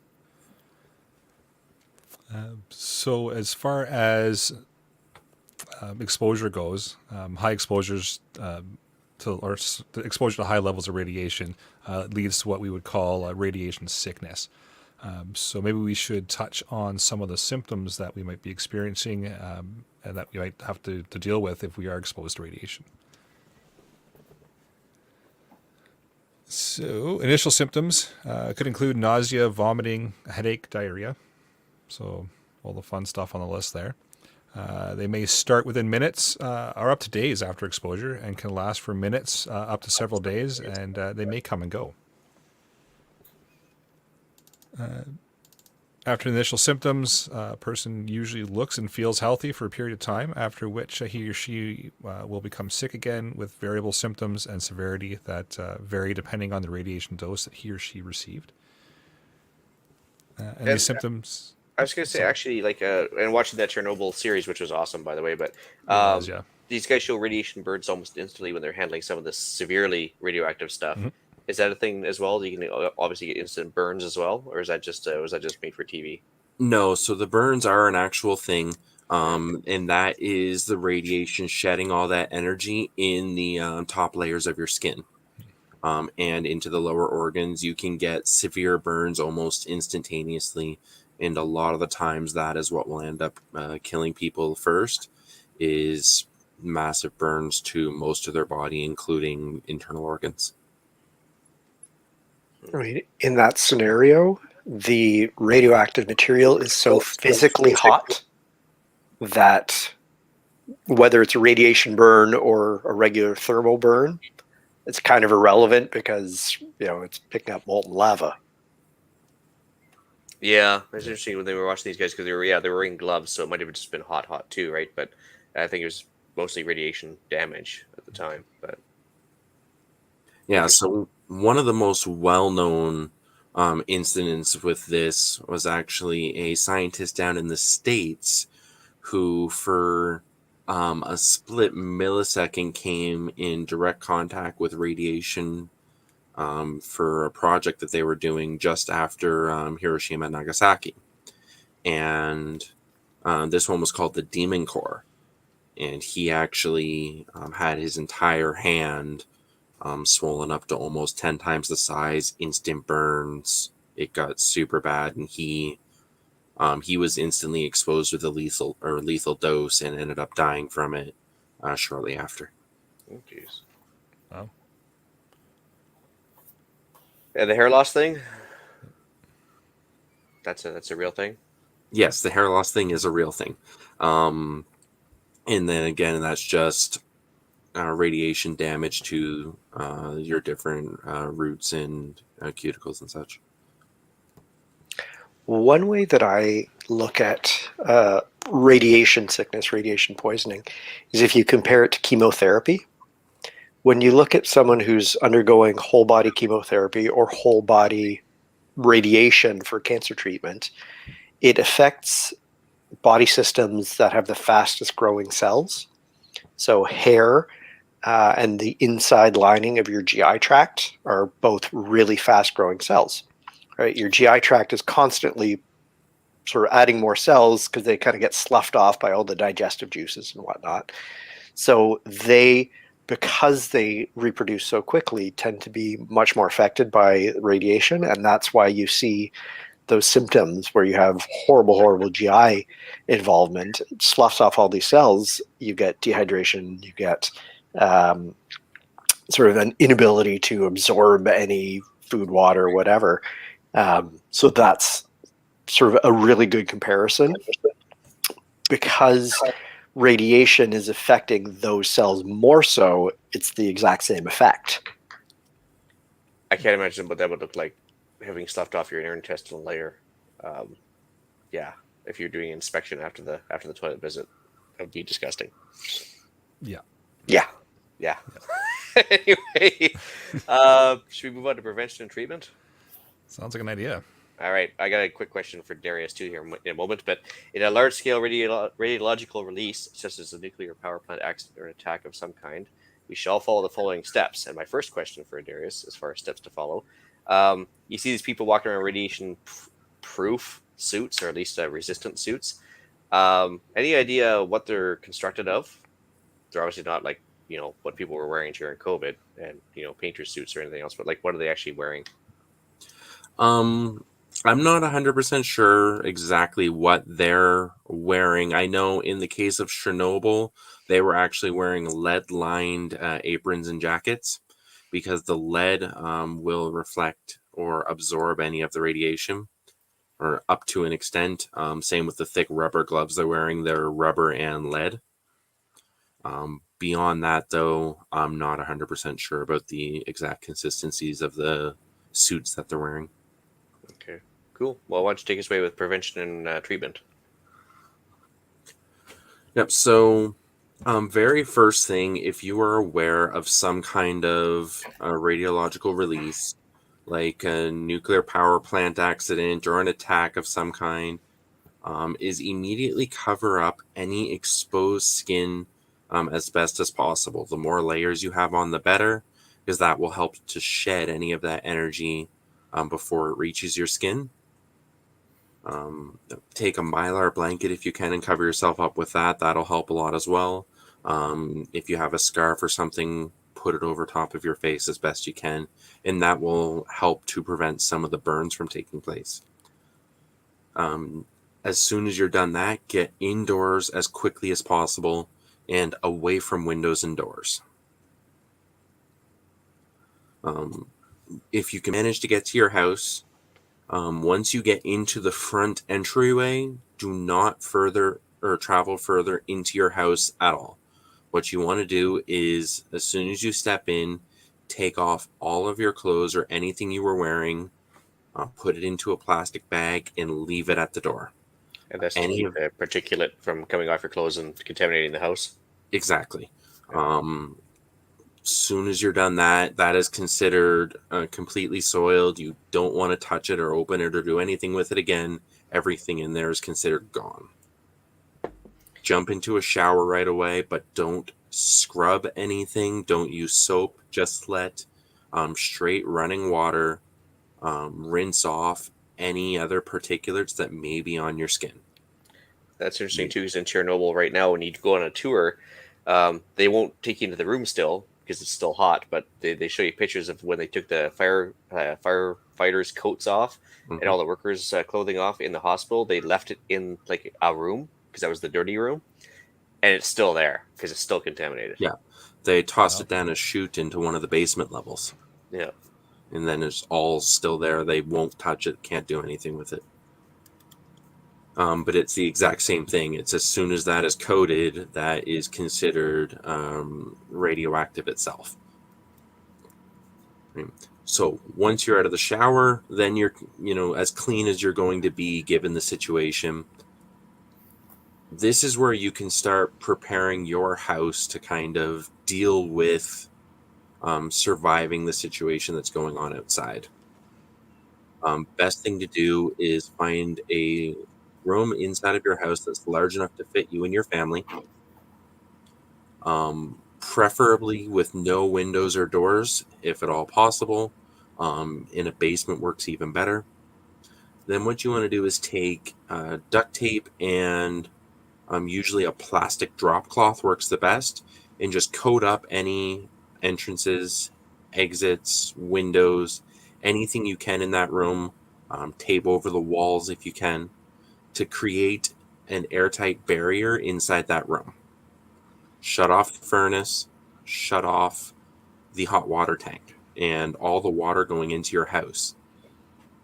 So as far as exposure goes, high exposures to exposure to high levels of radiation leads to what we would call radiation sickness. So maybe we should touch on some of the symptoms that we might be experiencing and that we might have to deal with if we are exposed to radiation. So initial symptoms could include nausea, vomiting, headache, diarrhea. So all the fun stuff on the list there. They may start within minutes or up to days after exposure and can last for minutes up to several days, and they may come and go. After initial symptoms, a person usually looks and feels healthy for a period of time, after which he or she will become sick again with variable symptoms and severity that vary depending on the radiation dose that he or she received. And these symptoms... I was going to say, actually, and watching that Chernobyl series, which was awesome, by the way, but yeah. These guys show radiation burns almost instantly when they're handling some of the severely radioactive stuff. Mm-hmm. Is that a thing as well? You can obviously get instant burns as well, or is that just was that just made for TV? No, so the burns are an actual thing, and that is the radiation shedding all that energy in the top layers of your skin. And into the lower organs. You can get severe burns almost instantaneously. And a lot of the times that is what will end up killing people first, is massive burns to most of their body, including internal organs. Right. In that scenario, the radioactive material is so physically hot that whether it's a radiation burn or a regular thermal burn, it's kind of irrelevant because, it's picking up molten lava. Yeah, it's interesting when they were watching these guys because they were wearing gloves, so it might have just been hot too, right? But I think it was mostly radiation damage at the time. But yeah, so one of the most well-known incidents with this was actually a scientist down in the States who, for a split millisecond, came in direct contact with radiation for a project that they were doing just after Hiroshima and Nagasaki. And this one was called the Demon Core. And he actually had his entire hand swollen up to almost 10 times the size, instant burns. It got super bad, and he was instantly exposed with a lethal dose and ended up dying from it shortly after. Oh, jeez. Wow. And the hair loss thing? That's a real thing? Yes, the hair loss thing is a real thing. And then again, that's just radiation damage to your different roots and cuticles and such. One way that I look at radiation sickness, radiation poisoning, is if you compare it to chemotherapy. When you look at someone who's undergoing whole body chemotherapy or whole body radiation for cancer treatment, it affects body systems that have the fastest growing cells. So hair and the inside lining of your GI tract are both really fast growing cells. Right? Your GI tract is constantly sort of adding more cells because they kind of get sloughed off by all the digestive juices and whatnot. So because they reproduce so quickly, tend to be much more affected by radiation. And that's why you see those symptoms where you have horrible GI involvement. It sloughs off all these cells. You get dehydration. You get sort of an inability to absorb any food, water, whatever. So that's sort of a really good comparison, because radiation is affecting those cells more so. It's the exact same effect. I can't imagine what that would look like, having sloughed off your intestinal layer. If you're doing inspection after the toilet visit, that would be disgusting. Yeah. Anyway, should we move on to prevention and treatment? Sounds like an idea. All right, I got a quick question for Darius too here in a moment. But in a large-scale radiological release, such as a nuclear power plant accident or an attack of some kind, we shall follow the following steps. And my first question for Darius, as far as steps to follow, You see these people walking around radiation-proof suits, or at least resistant suits. Any idea what they're constructed of? They're obviously not like, what people were wearing during COVID and, painter suits or anything else, but like, what are they actually wearing? I'm not 100% sure exactly what they're wearing. I know in the case of Chernobyl, they were actually wearing lead-lined aprons and jackets because the lead will reflect or absorb any of the radiation, or up to an extent. Same with the thick rubber gloves they're wearing. They're rubber and lead. Beyond that, though, I'm not 100% sure about the exact consistencies of the suits that they're wearing. Okay, cool. Well, why don't you take us away with prevention and treatment? Yep. So, very first thing, if you are aware of some kind of radiological release, like a nuclear power plant accident or an attack of some kind, is immediately cover up any exposed skin as best as possible. The more layers you have on, the better, because that will help to shed any of that energy before it reaches your skin. Take a Mylar blanket if you can and cover yourself up with that. That'll help a lot as well. If you have a scarf or something, put it over top of your face as best you can, and that will help to prevent some of the burns from taking place. As soon as you're done that, get indoors as quickly as possible and away from windows and doors. If you can manage to get to your house, once you get into the front entryway, do not further or travel further into your house at all. What you want to do is, as soon as you step in, take off all of your clothes or anything you were wearing, put it into a plastic bag, and leave it at the door. And that's to keep the particulate from coming off your clothes and contaminating the house? Exactly. Soon as you're done that is considered completely soiled. You don't want to touch it or open it or do anything with it again. Everything in there is considered gone. Jump into a shower right away, but don't scrub anything. Don't use soap. Just let straight running water rinse off any other particulates that may be on your skin. That's interesting too, because in Chernobyl right now, when you go on a tour, they won't take you into the room still because it's still hot, but they show you pictures of when they took the firefighters' coats off and all the workers' clothing off in the hospital. They left it in like a room because that was the dirty room, and it's still there because it's still contaminated. Yeah, they tossed it down a chute into one of the basement levels. Yeah, and then it's all still there. They won't touch it, can't do anything with it. But it's the exact same thing. It's as soon as that is coated, that is considered radioactive itself. So once you're out of the shower, then you're, as clean as you're going to be given the situation. This is where you can start preparing your house to kind of deal with surviving the situation that's going on outside. Best thing to do is find a room inside of your house that's large enough to fit you and your family, preferably with no windows or doors if at all possible. In a basement works even better. Then what you want to do is take duct tape and usually a plastic drop cloth works the best, and just coat up any entrances, exits, windows, anything you can in that room. Tape over the walls if you can, to create an airtight barrier inside that room. Shut off the furnace, shut off the hot water tank, and all the water going into your house.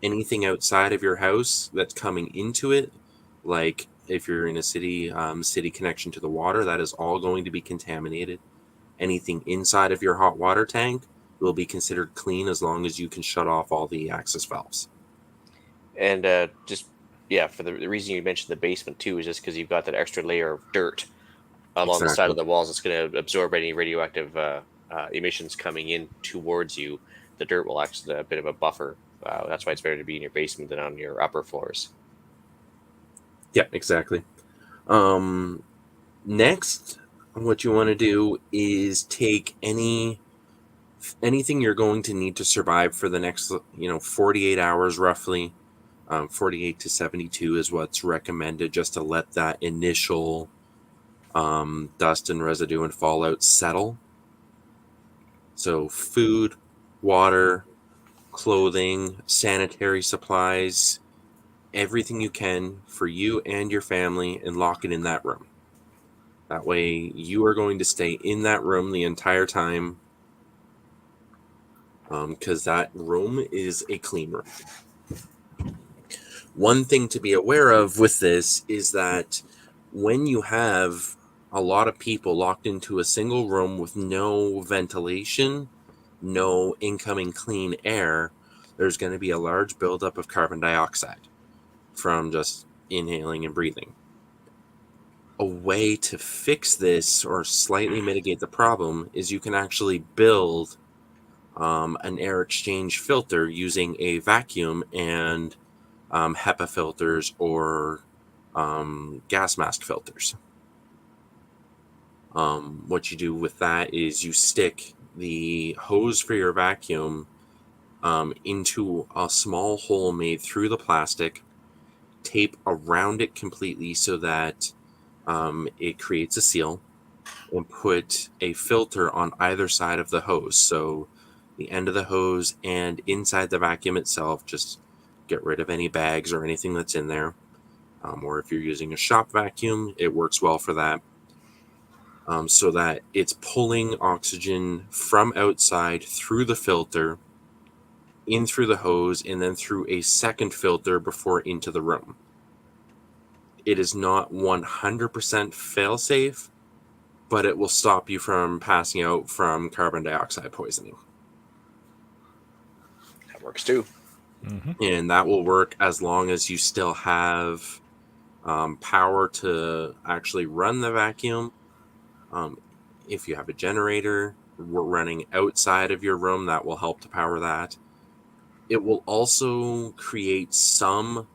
Anything outside of your house that's coming into it, like if you're in a city connection to the water, that is all going to be contaminated. Anything inside of your hot water tank will be considered clean as long as you can shut off all the access valves. And for the reason you mentioned the basement too is just because you've got that extra layer of dirt along the side of the walls. It's going to absorb any radioactive emissions coming in towards you. The dirt will act as a bit of a buffer. That's why it's better to be in your basement than on your upper floors. Yeah, exactly. Next, what you want to do is take any anything you're going to need to survive for the next 48 hours roughly. 48 to 72 is what's recommended, just to let that initial dust and residue and fallout settle. So food, water, clothing, sanitary supplies, everything you can for you and your family, and lock it in that room. That way you are going to stay in that room the entire time, because that room is a clean room. One thing to be aware of with this is that when you have a lot of people locked into a single room with no ventilation, no incoming clean air, there's going to be a large buildup of carbon dioxide from just inhaling and breathing. A way to fix this or slightly mitigate the problem is you can actually build an air exchange filter using a vacuum and HEPA filters or gas mask filters. What you do with that is you stick the hose for your vacuum into a small hole made through the plastic, tape around it completely so that it creates a seal, and put a filter on either side of the hose. So the end of the hose and inside the vacuum itself, just get rid of any bags or anything that's in there. Or if you're using a shop vacuum, it works well for that. So that it's pulling oxygen from outside through the filter, in through the hose, and then through a second filter before into the room. It is not 100% fail-safe, but it will stop you from passing out from carbon dioxide poisoning. That works too. Mm-hmm. And that will work as long as you still have power to actually run the vacuum. If you have a generator running outside of your room, that will help to power that. It will also create some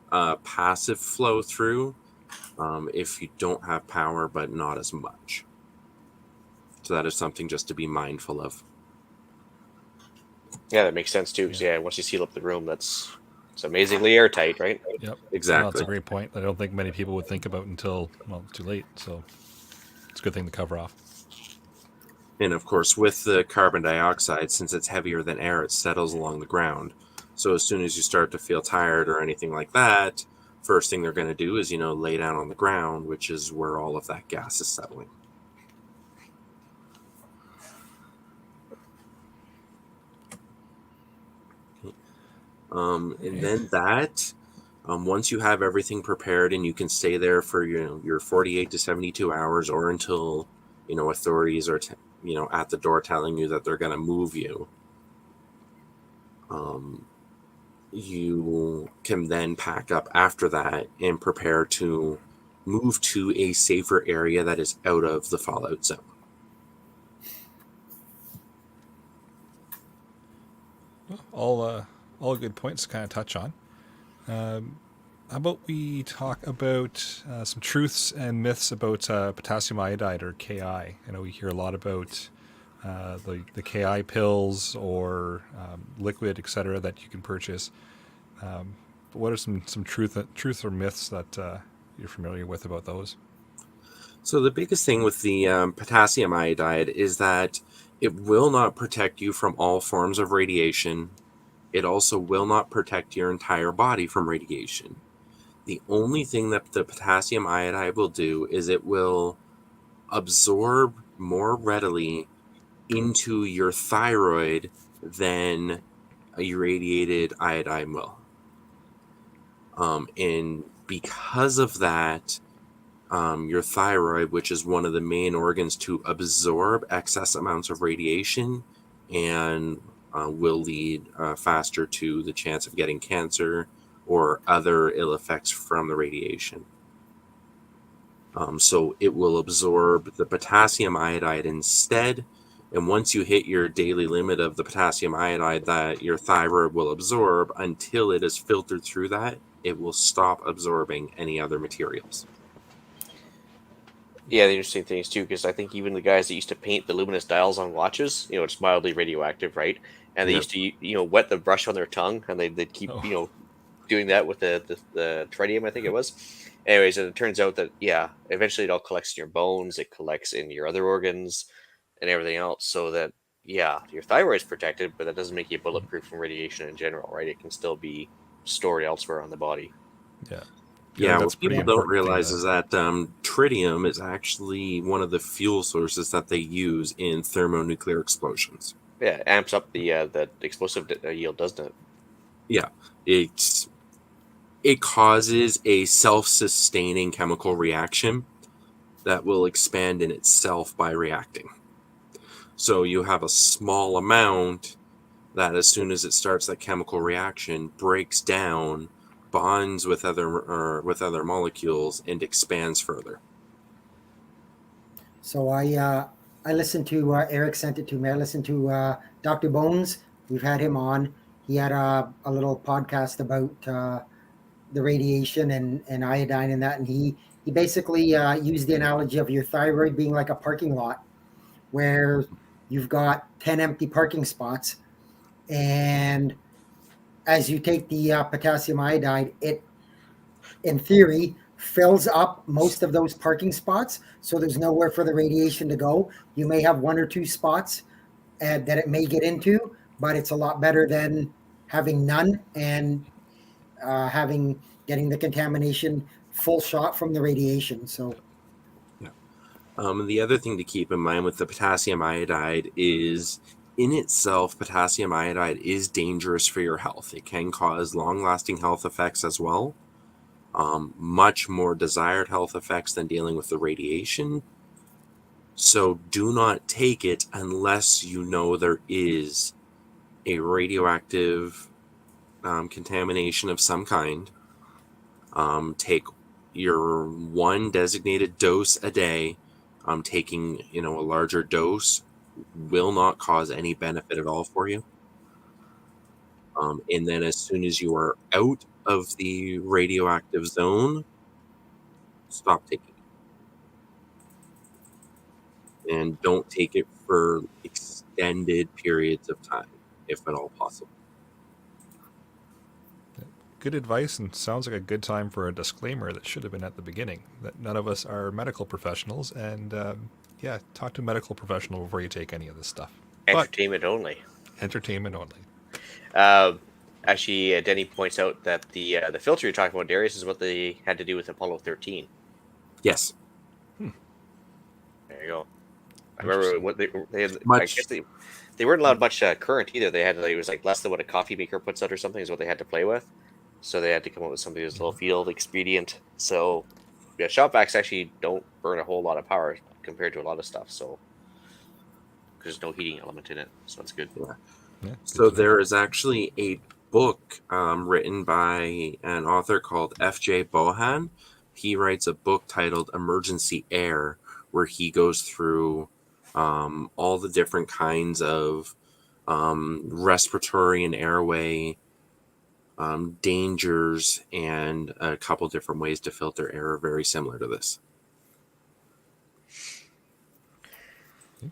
passive flow through if you don't have power, but not as much. So that is something just to be mindful of. Yeah, that makes sense too. Because once you seal up the room, it's amazingly airtight, right? Yep. Exactly. No, that's a great point. I don't think many people would think about until, too late. So it's a good thing to cover off. And of course, with the carbon dioxide, since it's heavier than air, it settles along the ground. So as soon as you start to feel tired or anything like that, first thing they're going to do is, lay down on the ground, which is where all of that gas is settling. And then once you have everything prepared and you can stay there for your 48 to 72 hours or until authorities are at the door telling you that they're going to move you, you can then pack up after that and prepare to move to a safer area that is out of the fallout zone. All good points to kind of touch on. How about we talk about some truths and myths about potassium iodide, or Ki? I know we hear a lot about the Ki pills or liquid, etc., that you can purchase. But what are some truth or myths that you're familiar with about those? So the biggest thing with the potassium iodide is that it will not protect you from all forms of radiation. It also will not protect your entire body from radiation. The only thing that the potassium iodide will do is it will absorb more readily into your thyroid than a irradiated iodine will. And because of that, your thyroid, which is one of the main organs to absorb excess amounts of radiation, and will lead faster to the chance of getting cancer or other ill effects from the radiation. So it will absorb the potassium iodide instead. And once you hit your daily limit of the potassium iodide that your thyroid will absorb, until it is filtered through that, it will stop absorbing any other materials. Yeah, the interesting thing is too, because I think even the guys that used to paint the luminous dials on watches, it's mildly radioactive, right? And they Yeah. used to, wet the brush on their tongue, and they'd keep, Oh. doing that with the tritium, I think it was. Anyways, and it turns out that eventually it all collects in your bones, it collects in your other organs, and everything else. So that your thyroid's protected, but that doesn't make you bulletproof from radiation in general, right? It can still be stored elsewhere on the body. Yeah. Yeah, That's what pretty people don't important thing realize to- is that tritium is actually one of the fuel sources that they use in thermonuclear explosions. Yeah, it amps up the explosive yield, doesn't it? Yeah, it causes a self-sustaining chemical reaction that will expand in itself by reacting. So you have a small amount that, as soon as it starts that chemical reaction, breaks down, bonds with other molecules, and expands further. So I listened to Eric sent it to me. I listened to Dr. Bones. We've had him on. He had a little podcast about the radiation and iodine and that, and he basically used the analogy of your thyroid being like a parking lot where you've got 10 empty parking spots, and as you take the potassium iodide, it in theory fills up most of those parking spots, so there's nowhere for the radiation to go. You may have one or two spots that it may get into, but it's a lot better than having none and getting the contamination full shot from the radiation. So The other thing to keep in mind with the potassium iodide is, in itself, potassium iodide is dangerous for your health. It can cause long-lasting health effects as well. Much more desired health effects than dealing with the radiation. So do not take it unless you know there is a radioactive contamination of some kind. Take your one designated dose a day. Taking a larger dose will not cause any benefit at all for you. And then as soon as you are out of the radioactive zone, stop taking it. And don't take it for extended periods of time, if at all possible. Good advice, and sounds like a good time for a disclaimer that should have been at the beginning, that none of us are medical professionals, and talk to a medical professional before you take any of this stuff. Entertainment only. Entertainment only. Actually, Denny points out that the filter you're talking about, Darius, is what they had to do with Apollo 13. Yes. There you go. I remember what they had. Much- I guess they weren't allowed much current either. They had it was like less than what a coffee maker puts out or something is what they had to play with. So they had to come up with something that's a little field expedient. So shop vacs actually don't burn a whole lot of power compared to a lot of stuff. So there's no heating element in it, so that's good. Yeah, So there is actually a book written by an author called F.J. Bohan. He writes a book titled Emergency Air, where he goes through all the different kinds of respiratory and airway dangers, and a couple different ways to filter air very similar to this.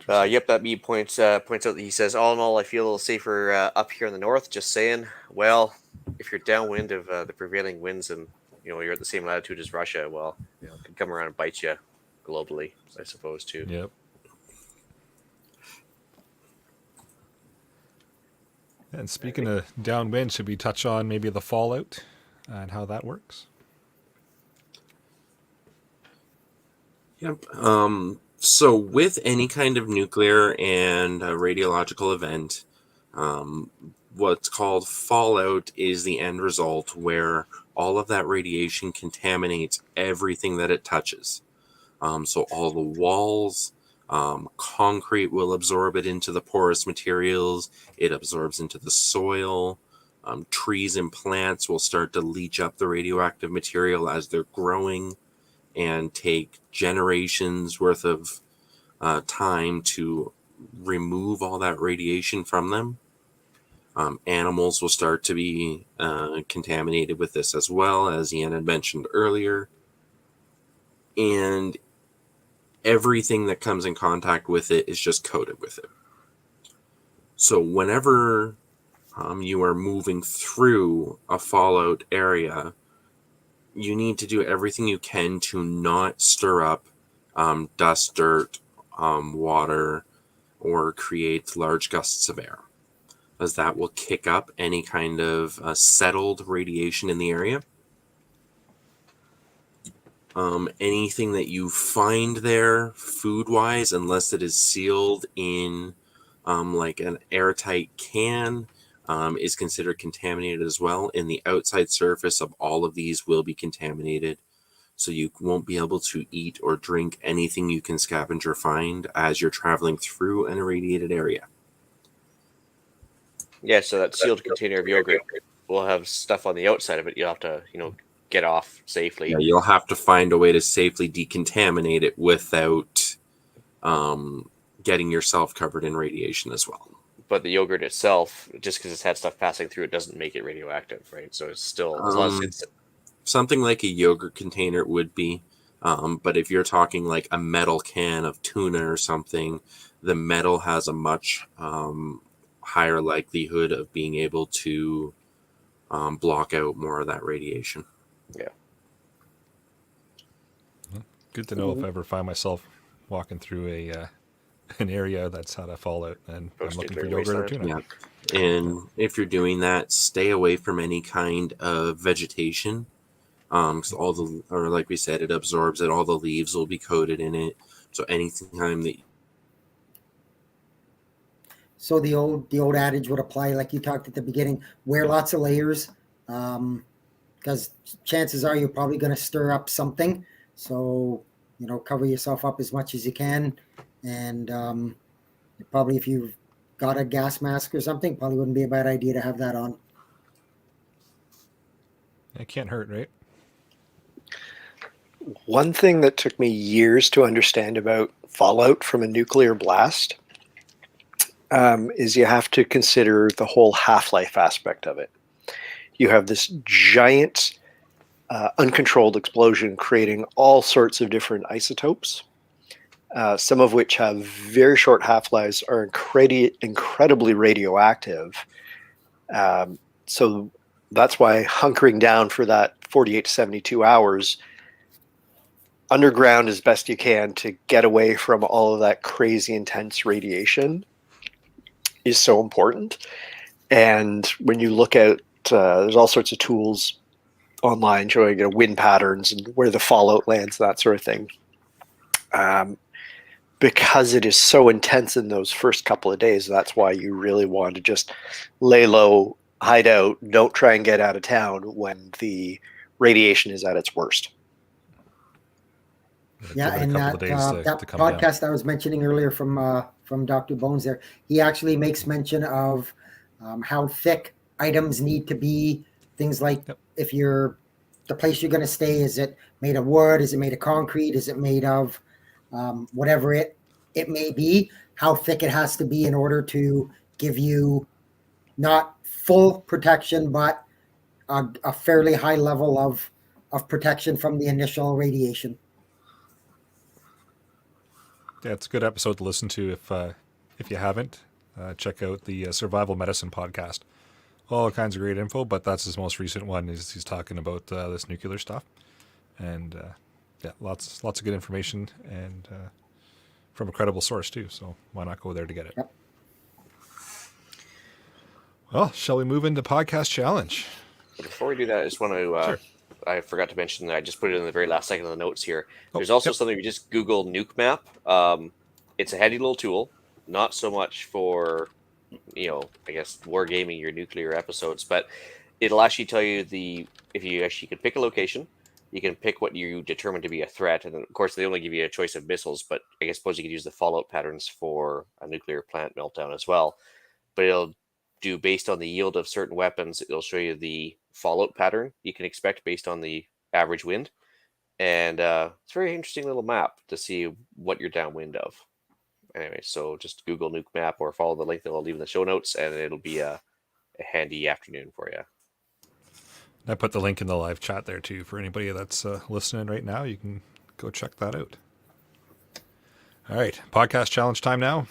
Yep, that me points out that he says, all in all, I feel a little safer up here in the north. Just saying. Well, if you're downwind of the prevailing winds and you're at the same latitude as Russia, well, it could come around and bite you globally, I suppose too. Yep. And speaking of downwind, should we touch on maybe the fallout and how that works? Yep. So with any kind of nuclear and radiological event, what's called fallout is the end result, where all of that radiation contaminates everything that it touches. So all the walls, concrete will absorb it into the porous materials. It absorbs into the soil. Trees and plants will start to leach up the radioactive material as they're growing, and take generations worth of time to remove all that radiation from them. Animals will start to be contaminated with this as well, as Ian had mentioned earlier. And everything that comes in contact with it is just coated with it. So whenever you are moving through a fallout area, you need to do everything you can to not stir up dust, dirt, water, or create large gusts of air, as that will kick up any kind of settled radiation in the area. Anything that you find there, food-wise, unless it is sealed in like an airtight can, is considered contaminated as well. And the outside surface of all of these will be contaminated. So you won't be able to eat or drink anything you can scavenge or find as you're traveling through an irradiated area. Yeah, so that sealed container of yogurt will have stuff on the outside of it. You'll have to, get off safely. Yeah, you'll have to find a way to safely decontaminate it without getting yourself covered in radiation as well. But the yogurt itself, just because it's had stuff passing through it, doesn't make it radioactive, right? So it's still, as long as it's something like a yogurt container would be, but if you're talking like a metal can of tuna or something, the metal has a much higher likelihood of being able to block out more of that radiation. Yeah. Good to know if I ever find myself walking through an area that's had a fallout and I'm looking for yogurt or tuna. Yeah. And if you're doing that, stay away from any kind of vegetation. Because like we said, it absorbs it. All the leaves will be coated in it. So anytime that. So the old adage would apply, like you talked at the beginning, wear lots of layers, because chances are you're probably going to stir up something. So, cover yourself up as much as you can. And probably if you've got a gas mask or something, probably wouldn't be a bad idea to have that on. It can't hurt, right? One thing that took me years to understand about fallout from a nuclear blast is you have to consider the whole half-life aspect of it. You have this giant uncontrolled explosion creating all sorts of different isotopes, some of which have very short half-lives, are incredibly radioactive. So that's why hunkering down for that 48 to 72 hours underground as best you can to get away from all of that crazy intense radiation is so important. And when you look at, there's all sorts of tools online showing wind patterns and where the fallout lands, that sort of thing. Because it is so intense in those first couple of days, that's why you really want to just lay low, hide out, don't try and get out of town when the radiation is at its worst. Yeah, and that podcast I was mentioning earlier from Dr. Bones there, he actually makes mention of how thick items need to be. Things like if the place you're going to stay, is it made of wood? Is it made of concrete? Is it made of whatever it may be? How thick it has to be in order to give you not full protection, but a fairly high level of protection from the initial radiation. Yeah, it's a good episode to listen to if you haven't. Check out the Survival Medicine podcast. All kinds of great info, but that's his most recent one. He's talking about this nuclear stuff, and lots of good information, and from a credible source too. So why not go there to get it? Yep. Well, shall we move into podcast challenge? Before we do that, I just want to. Sure. I forgot to mention that I just put it in the very last second of the notes here. There's also something, we just Google nuke map. It's a handy little tool, not so much for, I guess, wargaming your nuclear episodes, but it'll actually tell you if you actually can pick a location, you can pick what you determine to be a threat. And then, of course, they only give you a choice of missiles, but I suppose you could use the fallout patterns for a nuclear plant meltdown as well. But it'll do, based on the yield of certain weapons, it'll show you the fallout pattern you can expect based on the average wind. And it's a very interesting little map to see what you're downwind of. Anyway, so just Google nuke map or follow the link that I'll leave in the show notes, and it'll be a handy afternoon for you. I put the link in the live chat there too for anybody that's listening right now. You can go check that out. All right, podcast challenge time now.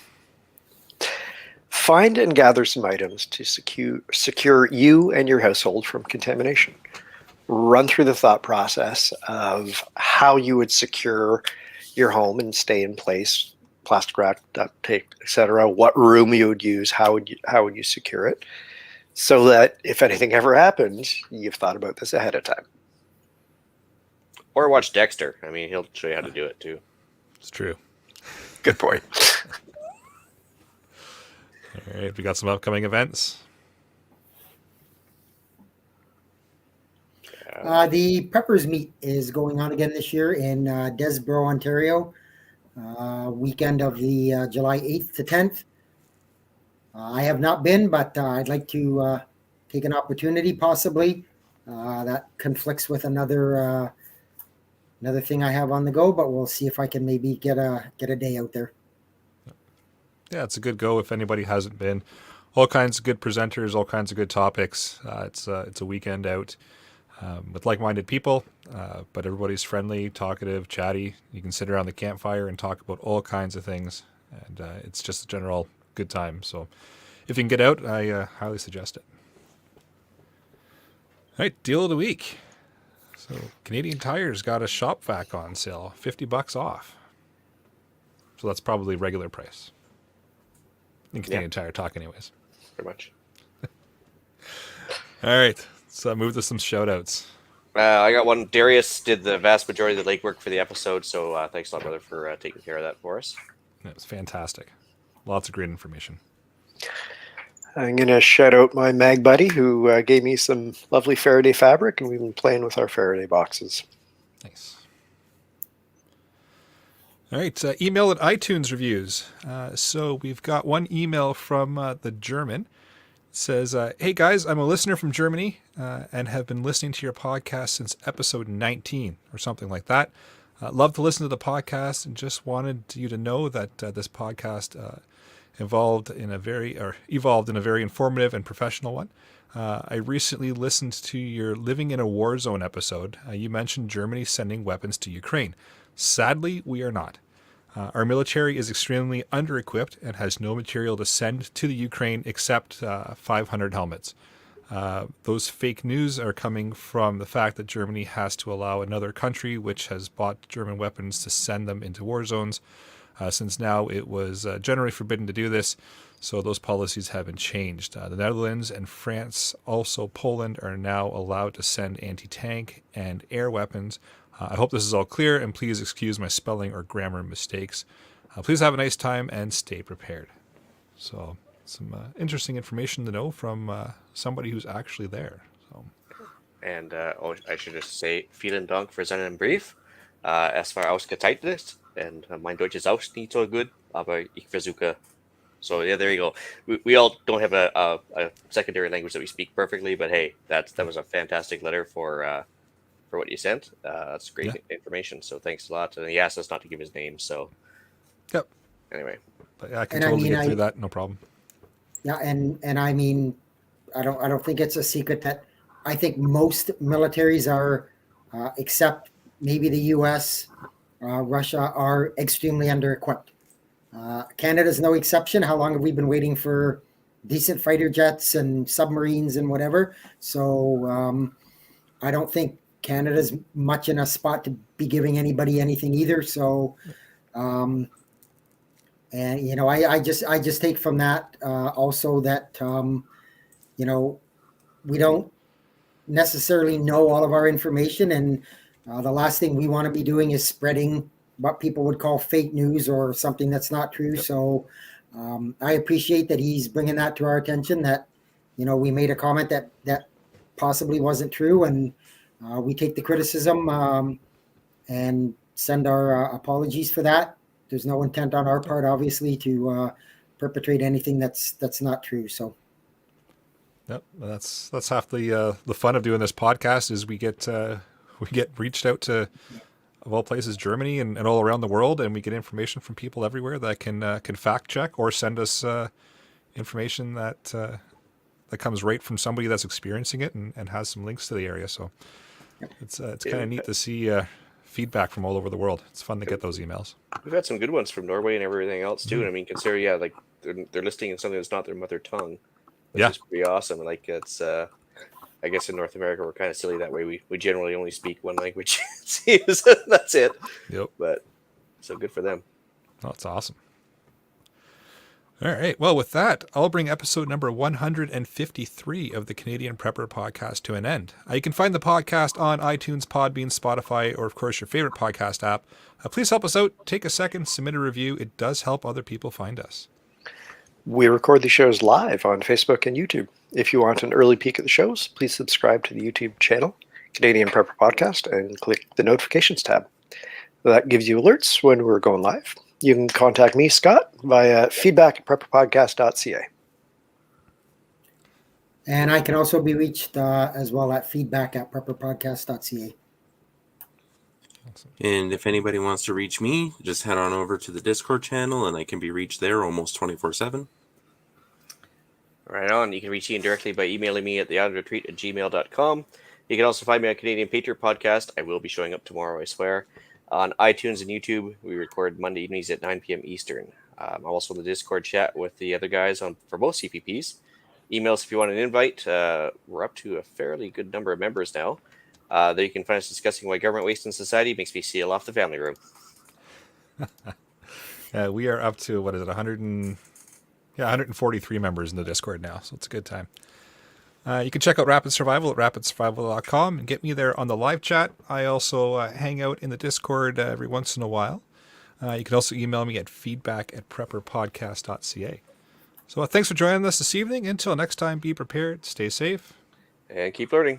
Find and gather some items to secure you and your household from contamination. Run through the thought process of how you would secure your home and stay in place, plastic wrap, duct tape, etc. What room you would use, how would you secure it, so that if anything ever happens, you've thought about this ahead of time. Or watch Dexter. I mean, he'll show you how to do it too. It's true. Good point. All right, we got some upcoming events. The Preppers Meet is going on again this year in Desboro, Ontario, weekend of the July 8th to 10th. I have not been, but I'd like to take an opportunity possibly. That conflicts with another thing I have on the go, but we'll see if I can maybe get a day out there. Yeah, it's a good go if anybody hasn't been. All kinds of good presenters, all kinds of good topics. It's a weekend out with like-minded people, but everybody's friendly, talkative, chatty. You can sit around the campfire and talk about all kinds of things, and it's just a general good time. So if you can get out, I highly suggest it. All right, deal of the week. So Canadian Tire's got a shop vac on sale, $50 off. So that's probably regular price. In Canadian Tire talk anyways. Pretty much. All right, so move to some shout-outs. I got one. Darius did the vast majority of the legwork for the episode, so thanks a lot, brother, for taking care of that for us. It was fantastic. Lots of great information. I'm going to shout out my mag buddy who gave me some lovely Faraday fabric, and we've been playing with our Faraday boxes. Nice. All right, email and iTunes reviews. So we've got one email from the German. It says, hey guys, I'm a listener from Germany and have been listening to your podcast since episode 19 or something like that. Love to listen to the podcast and just wanted you to know that this podcast evolved in a very informative and professional one. I recently listened to your Living in a War Zone episode. You mentioned Germany sending weapons to Ukraine. Sadly, we are not. Our military is extremely under-equipped and has no material to send to the Ukraine except 500 helmets. Those fake news are coming from the fact that Germany has to allow another country which has bought German weapons to send them into war zones, since now it was generally forbidden to do this, so those policies have been changed. The Netherlands and France, also Poland, are now allowed to send anti-tank and air weapons. I hope this is all clear, and please excuse my spelling or grammar mistakes. Please have a nice time and stay prepared. So, some interesting information to know from somebody who's actually there. So. And I should just say, vielen Dank für seinen Brief. Es war ausgezeichnet, and mein Deutsch ist auch nicht so gut, aber ich versuche. So yeah, there you go. We all don't have a secondary language that we speak perfectly, but hey, that was a fantastic letter for what you sent. That's great information. So thanks a lot. And he asked us not to give his name. So yep. Anyway, but I can totally get through that. No problem. Yeah, and I mean, I don't think it's a secret that I think most militaries are, except maybe the U.S., Russia, are extremely under-equipped. Canada's no exception. How long have we been waiting for decent fighter jets and submarines and whatever? So I don't think Canada's much in a spot to be giving anybody anything either. So, and you know, I just take from that also that you know, we don't necessarily know all of our information, and the last thing we want to be doing is spreading what people would call fake news or something that's not true. Yep. So I appreciate that he's bringing that to our attention, that, you know, we made a comment that possibly wasn't true, and we take the criticism and send our apologies for that. There's no intent on our part, obviously, to perpetrate anything that's not true. So, yep, that's half the fun of doing this podcast is we get reached out to, of all places, Germany and all around the world, and we get information from people everywhere that can fact check or send us information that comes right from somebody that's experiencing it and has some links to the area. So it's kind of neat to see feedback from all over the world. It's fun to get those emails. We've had some good ones from Norway and everything else too. And I mean, consider like they're listing in something that's not their mother tongue, which is pretty awesome. Like it's I guess in North America we're kind of silly that way. We generally only speak one language. That's it. Yep. But so good for them. Oh, that's awesome. All right. Well, with that, I'll bring episode number 153 of the Canadian Prepper Podcast to an end. You can find the podcast on iTunes, Podbean, Spotify, or of course your favorite podcast app. Please help us out. Take a second, submit a review. It does help other people find us. We record the shows live on Facebook and YouTube. If you want an early peek at the shows, please subscribe to the YouTube channel, Canadian Prepper Podcast, and click the notifications tab. That gives you alerts when we're going live. You can contact me, Scott, via feedback@prepperpodcast.ca. And I can also be reached as well at feedback@prepperpodcast.ca. And if anybody wants to reach me, just head on over to the Discord channel, and I can be reached there almost 24/7. Right on. You can reach Ian directly by emailing me at theislandretreat@gmail.com. You can also find me on Canadian Patriot Podcast. I will be showing up tomorrow, I swear. On iTunes and YouTube, we record Monday evenings at 9 p.m. Eastern. I'm also in the Discord chat with the other guys for both CPPs. Emails if you want an invite. We're up to a fairly good number of members now. There you can find us discussing why government waste in society makes me seal off the family room. We are up to, 143 members in the Discord now, so it's a good time. You can check out Rapid Survival at rapidsurvival.com and get me there on the live chat. I also hang out in the Discord every once in a while. You can also email me at feedback@prepperpodcast.ca. So thanks for joining us this evening. Until next time, be prepared, stay safe, and keep learning.